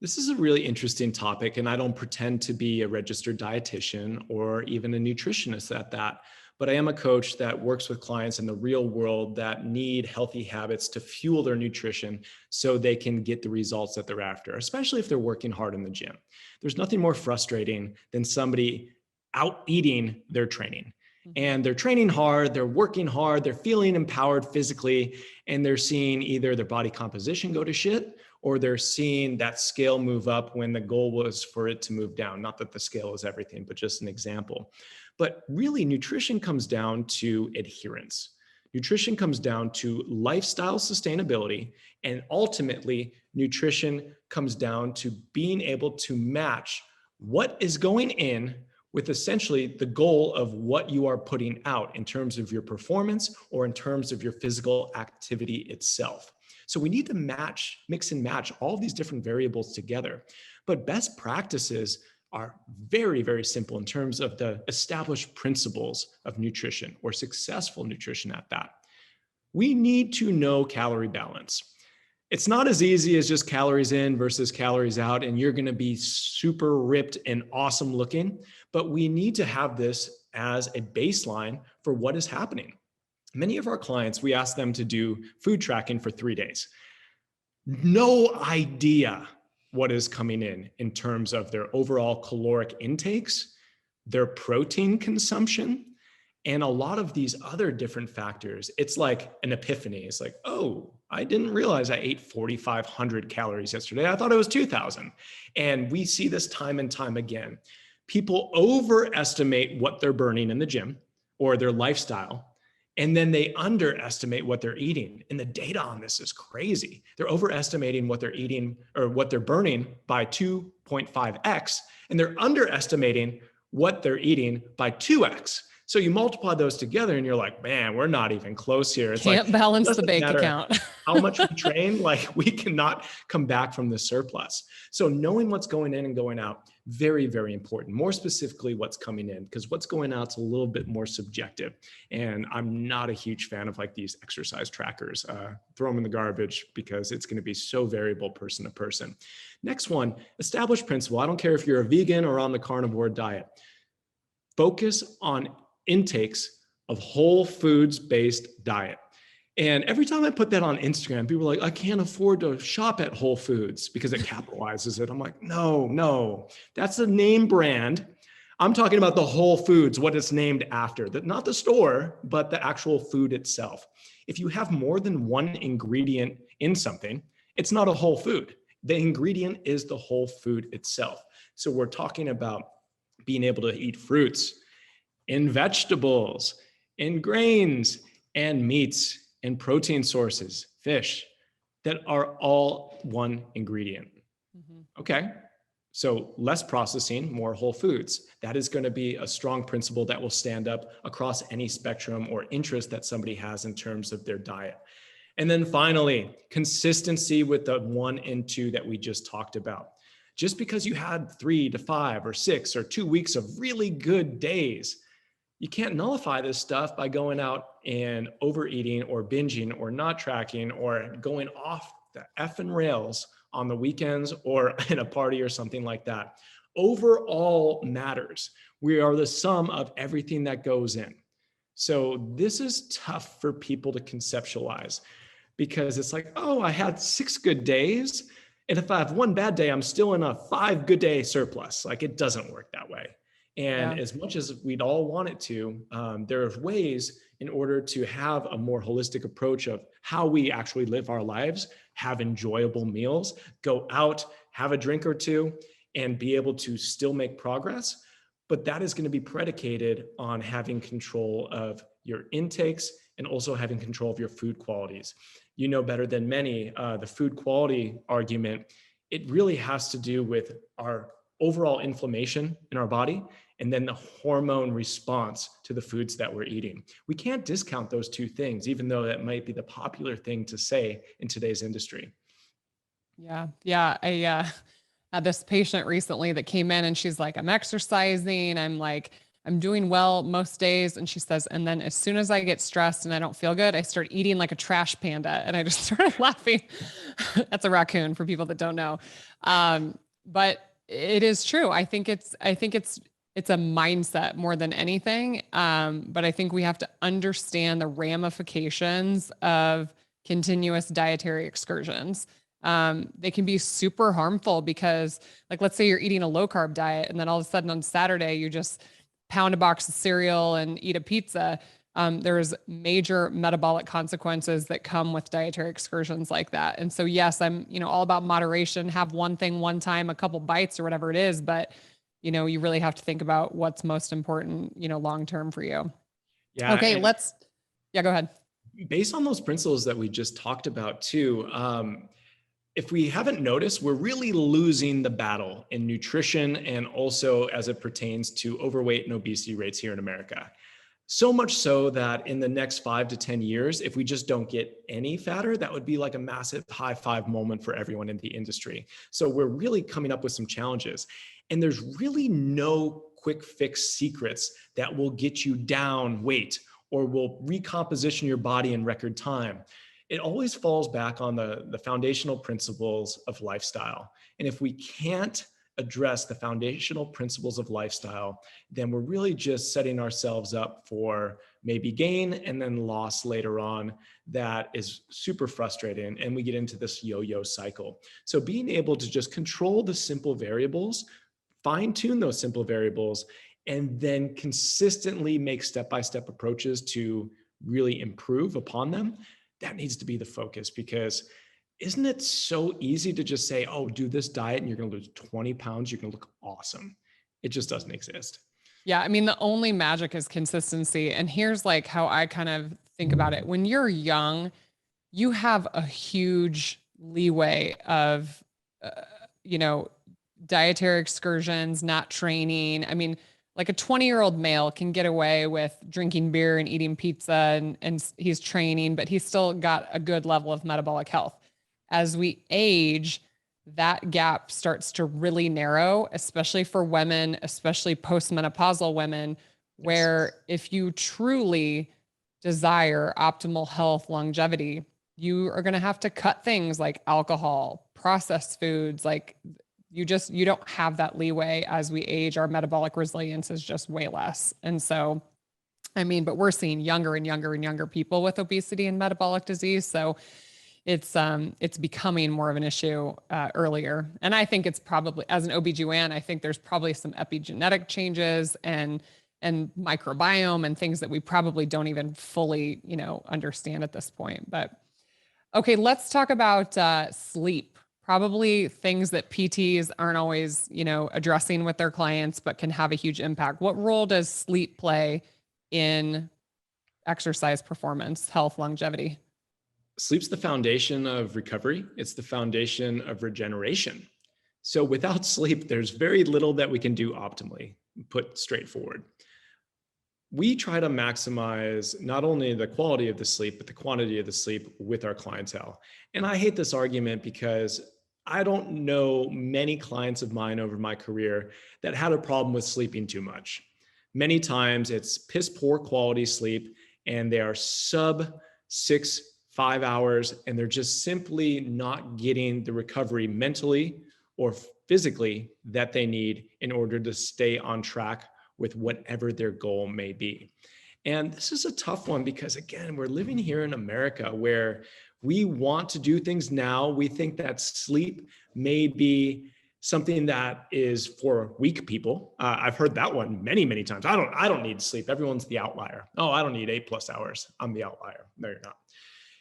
B: This is a really interesting topic, and I don't pretend to be a registered dietitian or even a nutritionist at that. But I am a coach that works with clients in the real world that need healthy habits to fuel their nutrition so they can get the results that they're after, especially if they're working hard in the gym. There's nothing more frustrating than somebody out eating their training. And they're training hard, they're working hard, they're feeling empowered physically, and they're seeing either their body composition go to shit, or they're seeing that scale move up when the goal was for it to move down. Not that the scale is everything, but just an example. But really, nutrition comes down to adherence. Nutrition comes down to lifestyle sustainability, and ultimately, nutrition comes down to being able to match what is going in with essentially the goal of what you are putting out in terms of your performance or in terms of your physical activity itself. So we need to mix and match all these different variables together. But best practices are very, very simple in terms of the established principles of nutrition, or successful nutrition at that. We need to know calorie balance. It's not as easy as just calories in versus calories out, and you're going to be super ripped and awesome looking, but we need to have this as a baseline for what is happening. Many of our clients, we ask them to do food tracking for 3 days. No idea what is coming in terms of their overall caloric intakes, their protein consumption, and a lot of these other different factors. It's like an epiphany. It's like, oh, I didn't realize I ate 4,500 calories yesterday. I thought it was 2,000. And we see this time and time again. People overestimate what they're burning in the gym or their lifestyle, and then they underestimate what they're eating. And the data on this is crazy. They're overestimating what they're eating or what they're burning by 2.5x, and they're underestimating what they're eating by 2x. So you multiply those together and you're like, man, we're not even close here. It's
A: Can't
B: like,
A: balance the bank account.
B: How much we train, like we cannot come back from the surplus. So knowing what's going in and going out, very, very important. More specifically, what's coming in, because what's going out is a little bit more subjective. And I'm not a huge fan of like these exercise trackers. Throw them in the garbage because it's going to be so variable person to person. Next one, established principle. I don't care if you're a vegan or on the carnivore diet. Focus on intakes of whole foods based diet. And every time I put that on Instagram, people are like, I can't afford to shop at Whole Foods because it capitalizes it. I'm like, no, that's a name brand. I'm talking about the Whole Foods, what it's named after, not the store, but the actual food itself. If you have more than one ingredient in something, it's not a whole food. The ingredient is the whole food itself. So we're talking about being able to eat fruits and vegetables and grains and meats and protein sources, fish, that are all one ingredient. Okay, so less processing, more whole foods. That is going to be a strong principle that will stand up across any spectrum or interest that somebody has in terms of their diet. And then finally, consistency with the 1 and 2 that we just talked about. Just because you had 3 to 5 or 6 or 2 weeks of really good days, you can't nullify this stuff by going out and overeating or binging or not tracking or going off the effing rails on the weekends or in a party or something like that. Overall matters. We are the sum of everything that goes in. So this is tough for people to conceptualize because it's like, oh, I had 6 good days. And if I have 1 bad day, I'm still in a 5 good day surplus. Like it doesn't work that way. And as much as we'd all want it to, there are ways in order to have a more holistic approach of how we actually live our lives, have enjoyable meals, go out, have a drink or two, and be able to still make progress. But that is going to be predicated on having control of your intakes and also having control of your food qualities. You know better than many, the food quality argument, it really has to do with our overall inflammation in our body and then the hormone response to the foods that we're eating. We can't discount those 2 things, even though that might be the popular thing to say in today's industry.
A: Yeah. I had this patient recently that came in and she's like, I'm exercising. I'm doing well most days. And she says, and then as soon as I get stressed and I don't feel good, I start eating like a trash panda. And I just started laughing. That's a raccoon for people that don't know. But it is true. I think it's a mindset more than anything. But I think we have to understand the ramifications of continuous dietary excursions. They can be super harmful because, like, let's say you're eating a low carb diet and then all of a sudden on Saturday, you just pound a box of cereal and eat a pizza. There's major metabolic consequences that come with dietary excursions like that. And so, yes, I'm, all about moderation, have one thing, one time, a couple bites or whatever it is, but you really have to think about what's most important, long-term for you.
B: Yeah.
A: Okay. Go ahead.
B: Based on those principles that we just talked about too, if we haven't noticed, we're really losing the battle in nutrition and also as it pertains to overweight and obesity rates here in America. So much so that in the next 5 to 10 years, if we just don't get any fatter, that would be like a massive high five moment for everyone in the industry. So we're really coming up with some challenges. And there's really no quick fix secrets that will get you down weight or will recomposition your body in record time. It always falls back on the foundational principles of lifestyle. And if we can't address the foundational principles of lifestyle, then we're really just setting ourselves up for maybe gain and then loss later on. That is super frustrating. And we get into this yo-yo cycle. So being able to just control the simple variables, fine tune those simple variables, and then consistently make step-by-step approaches to really improve upon them, that needs to be the focus. Because isn't it so easy to just say, oh, do this diet and you're going to lose 20 pounds, you're going to look awesome. It just doesn't exist.
A: Yeah. I mean, the only magic is consistency. And here's like how I kind of think about it. When you're young, you have a huge leeway of, dietary excursions, not training. I mean, like a 20-year-old male can get away with drinking beer and eating pizza and he's training, but he's still got a good level of metabolic health. As we age, that gap starts to really narrow, especially for women, especially postmenopausal women, where if you truly desire optimal health, longevity, you are going to have to cut things like alcohol, processed foods. Like you don't have that leeway. As we age, our metabolic resilience is just way less. And so, I mean, but we're seeing younger and younger and younger people with obesity and metabolic disease. So it's becoming more of an issue earlier. And I think it's probably, as an OBGYN, I think there's probably some epigenetic changes and microbiome and things that we probably don't even fully, understand at this point. But okay, let's talk about sleep. Probably things that PTs aren't always, addressing with their clients, but can have a huge impact. What role does sleep play in exercise performance, health, longevity?
B: Sleep's the foundation of recovery. It's the foundation of regeneration. So without sleep, there's very little that we can do optimally, put straightforward. We try to maximize not only the quality of the sleep, but the quantity of the sleep with our clientele. And I hate this argument because I don't know many clients of mine over my career that had a problem with sleeping too much. Many times it's piss poor quality sleep and they are sub 5 hours, and they're just simply not getting the recovery mentally or physically that they need in order to stay on track with whatever their goal may be. And this is a tough one because, again, we're living here in America where we want to do things now. We think that sleep may be something that is for weak people. I've heard that one many, many times. I don't need sleep. Everyone's the outlier. Oh, I don't need 8+ hours. I'm the outlier. No, you're not.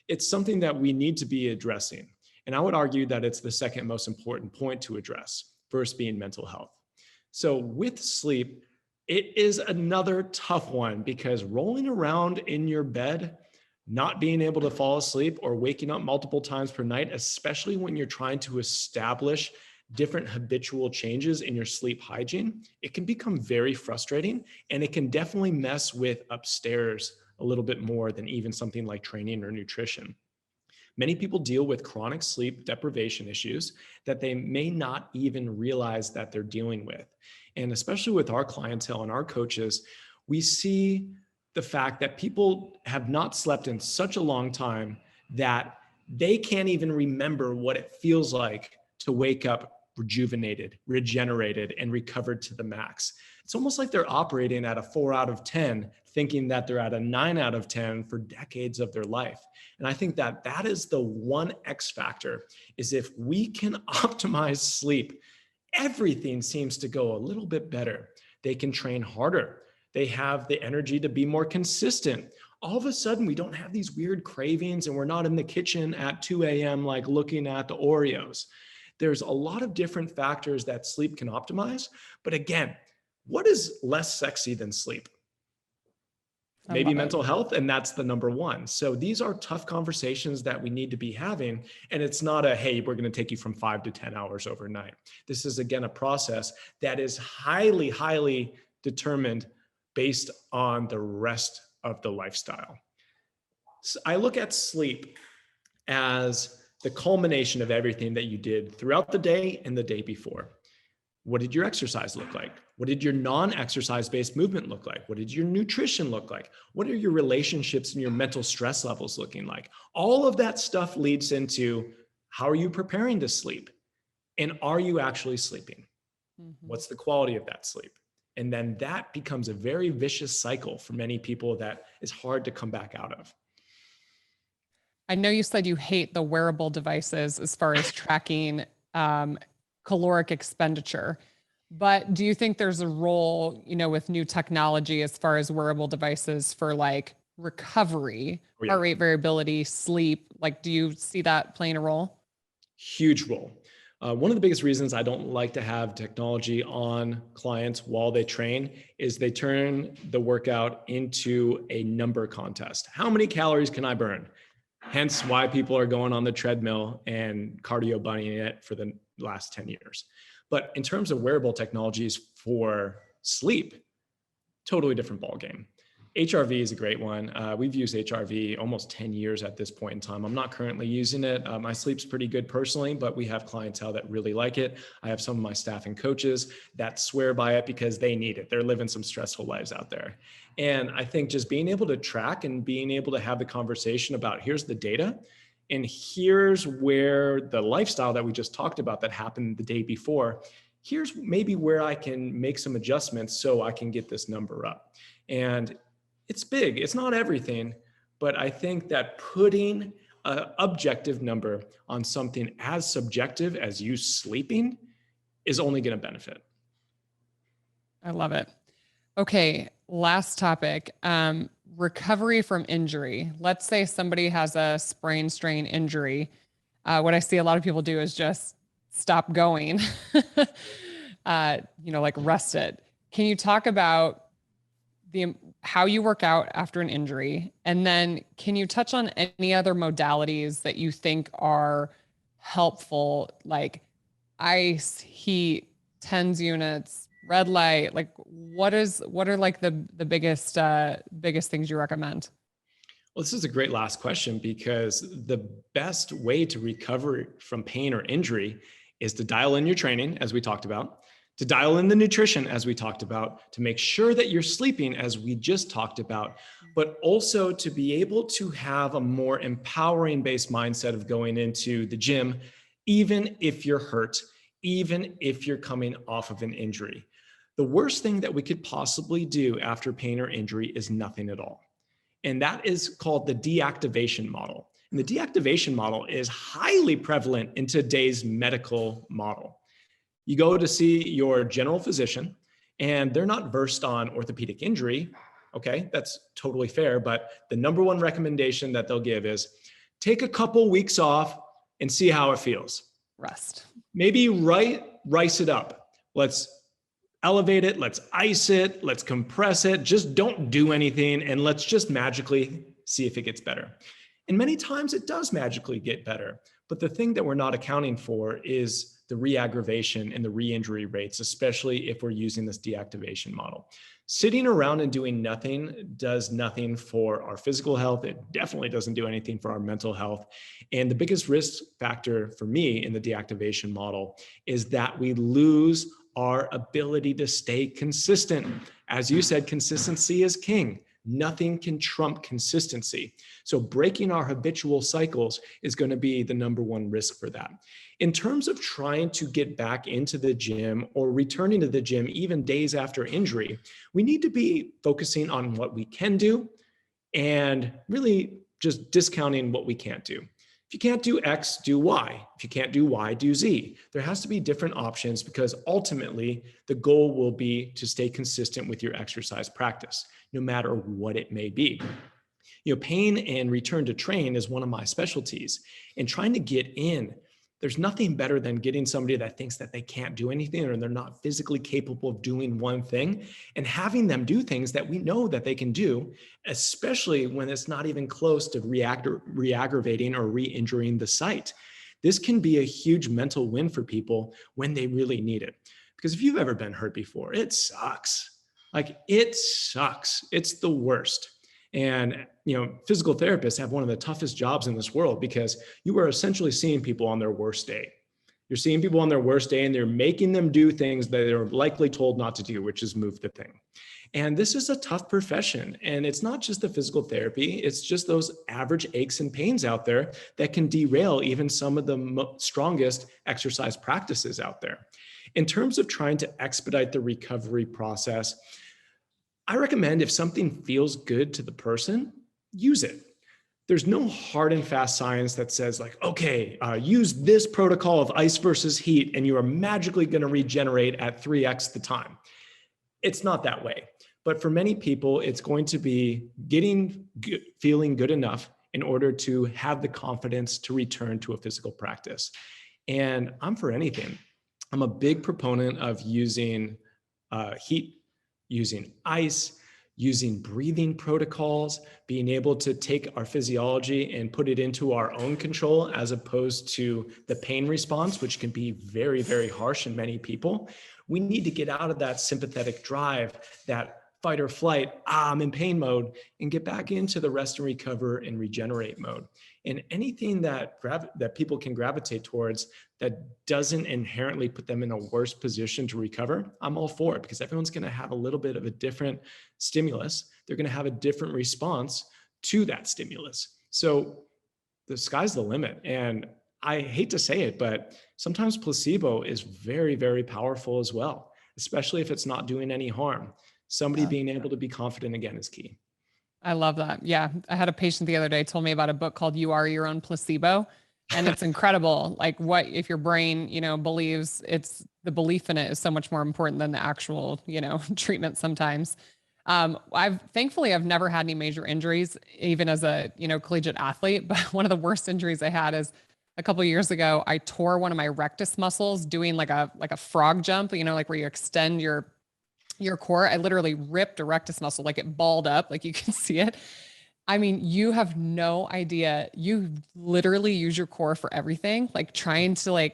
B: It's something that we need to be addressing. And I would argue that it's the second most important point to address, first being mental health. So with sleep, it is another tough one because rolling around in your bed, not being able to fall asleep or waking up multiple times per night, especially when you're trying to establish different habitual changes in your sleep hygiene, it can become very frustrating, and it can definitely mess with upstairs a little bit more than even something like training or nutrition. Many people deal with chronic sleep deprivation issues that they may not even realize that they're dealing with. And especially with our clientele and our coaches, we see the fact that people have not slept in such a long time that they can't even remember what it feels like to wake up rejuvenated, regenerated, and recovered to the max. It's almost like they're operating at a 4 out of 10, thinking that they're at a 9 out of 10 for decades of their life. And I think that that is the one X factor, is if we can optimize sleep, everything seems to go a little bit better. They can train harder. They have the energy to be more consistent. All of a sudden, we don't have these weird cravings and we're not in the kitchen at 2 a.m. like looking at the Oreos. There's a lot of different factors that sleep can optimize. But again, what is less sexy than sleep? maybe mental health, and that's the number one. So these are tough conversations that we need to be having. And it's not a, hey, we're going to take you from 5 to 10 hours overnight. This is, again, a process that is highly, highly determined based on the rest of the lifestyle. So I look at sleep as the culmination of everything that you did throughout the day and the day before. What did your exercise look like? What did your non-exercise based movement look like? What did your nutrition look like? What are your relationships and your mental stress levels looking like? All of that stuff leads into, how are you preparing to sleep? And are you actually sleeping? What's the quality of that sleep? And then that becomes a very vicious cycle for many people that is hard to come back out of.
A: I know you said you hate the wearable devices as far as tracking caloric expenditure, but do you think there's a role, with new technology as far as wearable devices for like recovery, heart rate variability, sleep? Like, do you see that playing a role?
B: Huge role. One of the biggest reasons I don't like to have technology on clients while they train is they turn the workout into a number contest. How many calories can I burn? Hence why people are going on the treadmill and cardio bunnying it for the last 10 years. But in terms of wearable technologies for sleep, totally different ballgame. HRV is a great one. We've used HRV almost 10 years at this point in time. I'm not currently using it. My sleep's pretty good personally, but we have clientele that really like it. I have some of my staff and coaches that swear by it because they need it. They're living some stressful lives out there. And I think just being able to track and being able to have the conversation about, here's the data, and here's where the lifestyle that we just talked about that happened the day before, here's maybe where I can make some adjustments so I can get this number up. And it's big, it's not everything, but I think that putting an objective number on something as subjective as you sleeping is only going to benefit.
A: I love it. Okay, last topic, recovery from injury. Let's say somebody has a sprain strain injury. What I see a lot of people do is just stop going, like rest it. Can you talk about how you work out after an injury? And then can you touch on any other modalities that you think are helpful, like ice, heat, TENS units, red light? Like what are like the biggest things you recommend?
B: Well, this is a great last question, because the best way to recover from pain or injury is to dial in your training, as we talked about, to dial in the nutrition, as we talked about, to make sure that you're sleeping, as we just talked about, but also to be able to have a more empowering based mindset of going into the gym, even if you're hurt, even if you're coming off of an injury. The worst thing that we could possibly do after pain or injury is nothing at all. And that is called the deactivation model. And the deactivation model is highly prevalent in today's medical model. You go to see your general physician and they're not versed on orthopedic injury. Okay, that's totally fair. But the number one recommendation that they'll give is take a couple weeks off and see how it feels.
A: Rest.
B: Maybe rice it up. Let's elevate it. Let's ice it. Let's compress it. Just don't do anything. And let's just magically see if it gets better. And many times it does magically get better. But the thing that we're not accounting for is the re-aggravation and the re-injury rates, especially if we're using this deactivation model. Sitting around and doing nothing does nothing for our physical health. It definitely doesn't do anything for our mental health. And the biggest risk factor for me in the deactivation model is that we lose our ability to stay consistent. As you said, consistency is king. Nothing can trump consistency. So breaking our habitual cycles is going to be the number one risk for that. In terms of trying to get back into the gym or returning to the gym even days after injury, we need to be focusing on what we can do and really just discounting what we can't do. If you can't do X, do Y. If you can't do Y, do Z. There has to be different options, because ultimately the goal will be to stay consistent with your exercise practice, no matter what it may be. Pain and return to train is one of my specialties, and trying to get in There's nothing better than getting somebody that thinks that they can't do anything or they're not physically capable of doing one thing and having them do things that we know that they can do, especially when it's not even close to re-aggravating or re-injuring the site. This can be a huge mental win for people when they really need it. Because if you've ever been hurt before, it sucks. Like, it sucks. It's the worst. And, physical therapists have one of the toughest jobs in this world because you are essentially seeing people on their worst day. You're seeing people on their worst day and they're making them do things that they're likely told not to do, which is move the thing. And this is a tough profession. And it's not just the physical therapy, it's just those average aches and pains out there that can derail even some of the strongest exercise practices out there. In terms of trying to expedite the recovery process, I recommend if something feels good to the person, use it. There's no hard and fast science that says like, okay, use this protocol of ice versus heat and you are magically going to regenerate at 3x the time. It's not that way. But for many people, it's going to be feeling good enough in order to have the confidence to return to a physical practice. And I'm for anything. I'm a big proponent of using heat, using ice, using breathing protocols, being able to take our physiology and put it into our own control as opposed to the pain response, which can be very, very harsh in many people. We need to get out of that sympathetic drive, that fight or flight, I'm in pain mode, and get back into the rest and recover and regenerate mode. And anything that people can gravitate towards that doesn't inherently put them in a worse position to recover, I'm all for it, because everyone's going to have a little bit of a different stimulus. They're going to have a different response to that stimulus. So the sky's the limit. And I hate to say it, but sometimes placebo is very, very powerful as well, especially if it's not doing any harm. Somebody being able to be confident again is key.
A: I love that. Yeah. I had a patient the other day told me about a book called You Are Your Own Placebo. And it's incredible. Like, what if your brain, believes the belief in it is so much more important than the actual, treatment sometimes. Thankfully I've never had any major injuries, even as a, collegiate athlete. But one of the worst injuries I had is a couple of years ago, I tore one of my rectus muscles doing like a frog jump, like where you extend your core. I literally ripped a rectus muscle, like it balled up, like you can see it. I mean, you have no idea. You literally use your core for everything, like trying to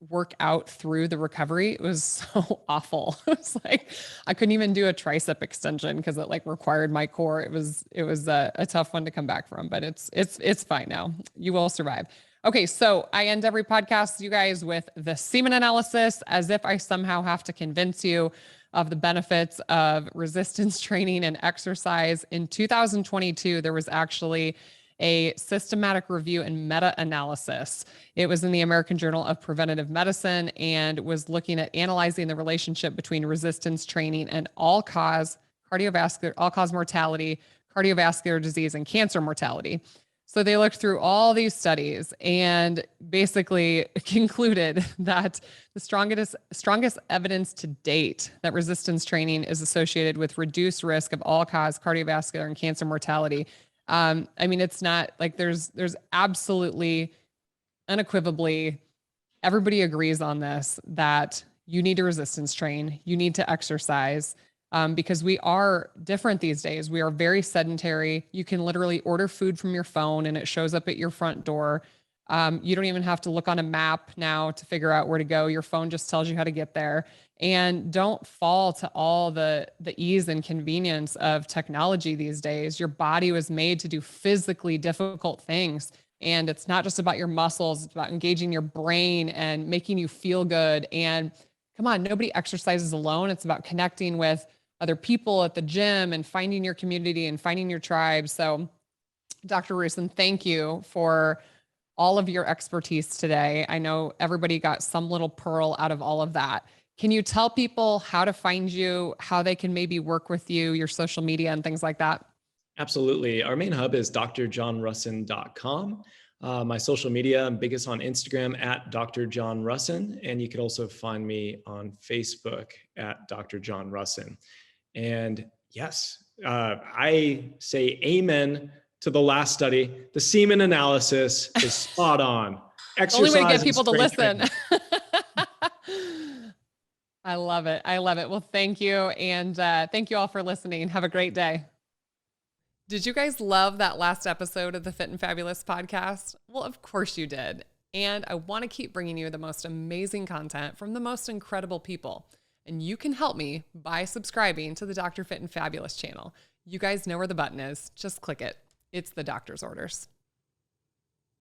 A: work out through the recovery. It was so awful. It was like, I couldn't even do a tricep extension because it required my core. It was a tough one to come back from, but it's fine now. You will survive. Okay. So I end every podcast, you guys, with the semen analysis, as if I somehow have to convince you of the benefits of resistance training and exercise. In 2022, there was actually a systematic review and meta-analysis. It was in the American Journal of Preventive Medicine and was looking at analyzing the relationship between resistance training and all-cause mortality, cardiovascular disease, and cancer mortality. So they looked through all these studies and basically concluded that the strongest evidence to date that resistance training is associated with reduced risk of all-cause cardiovascular and cancer mortality. I mean, it's not like there's absolutely unequivocally, everybody agrees on this, that you need to resistance train, you need to exercise. Because we are different these days. We are very sedentary. You can literally order food from your phone and it shows up at your front door. You don't even have to look on a map now to figure out where to go. Your phone just tells you how to get there. And don't fall to all the ease and convenience of technology these days. Your body was made to do physically difficult things. And it's not just about your muscles. It's about engaging your brain and making you feel good. And come on, nobody exercises alone. It's about connecting with other people at the gym and finding your community and finding your tribe. So Dr. Rusin, thank you for all of your expertise today. I know everybody got some little pearl out of all of that. Can you tell people how to find you, how they can maybe work with you, your social media and things like that?
B: Absolutely. Our main hub is drjohnrusin.com. My social media, I'm biggest on Instagram at Dr. John Rusin. And you can also find me on Facebook at Dr. John Rusin. And yes, I say amen to the last study. The semen analysis is spot on.
A: The only way to
B: exercise
A: get
B: and
A: people to
B: strength
A: listen.
B: training.
A: I love it. I love it. Well, thank you. And thank you all for listening. Have a great day. Did you guys love that last episode of the Fit and Fabulous podcast? Well, of course you did. And I want to keep bringing you the most amazing content from the most incredible people. And you can help me by subscribing to the Dr. Fit and Fabulous channel. You guys know where the button is. Just click it. It's the doctor's orders.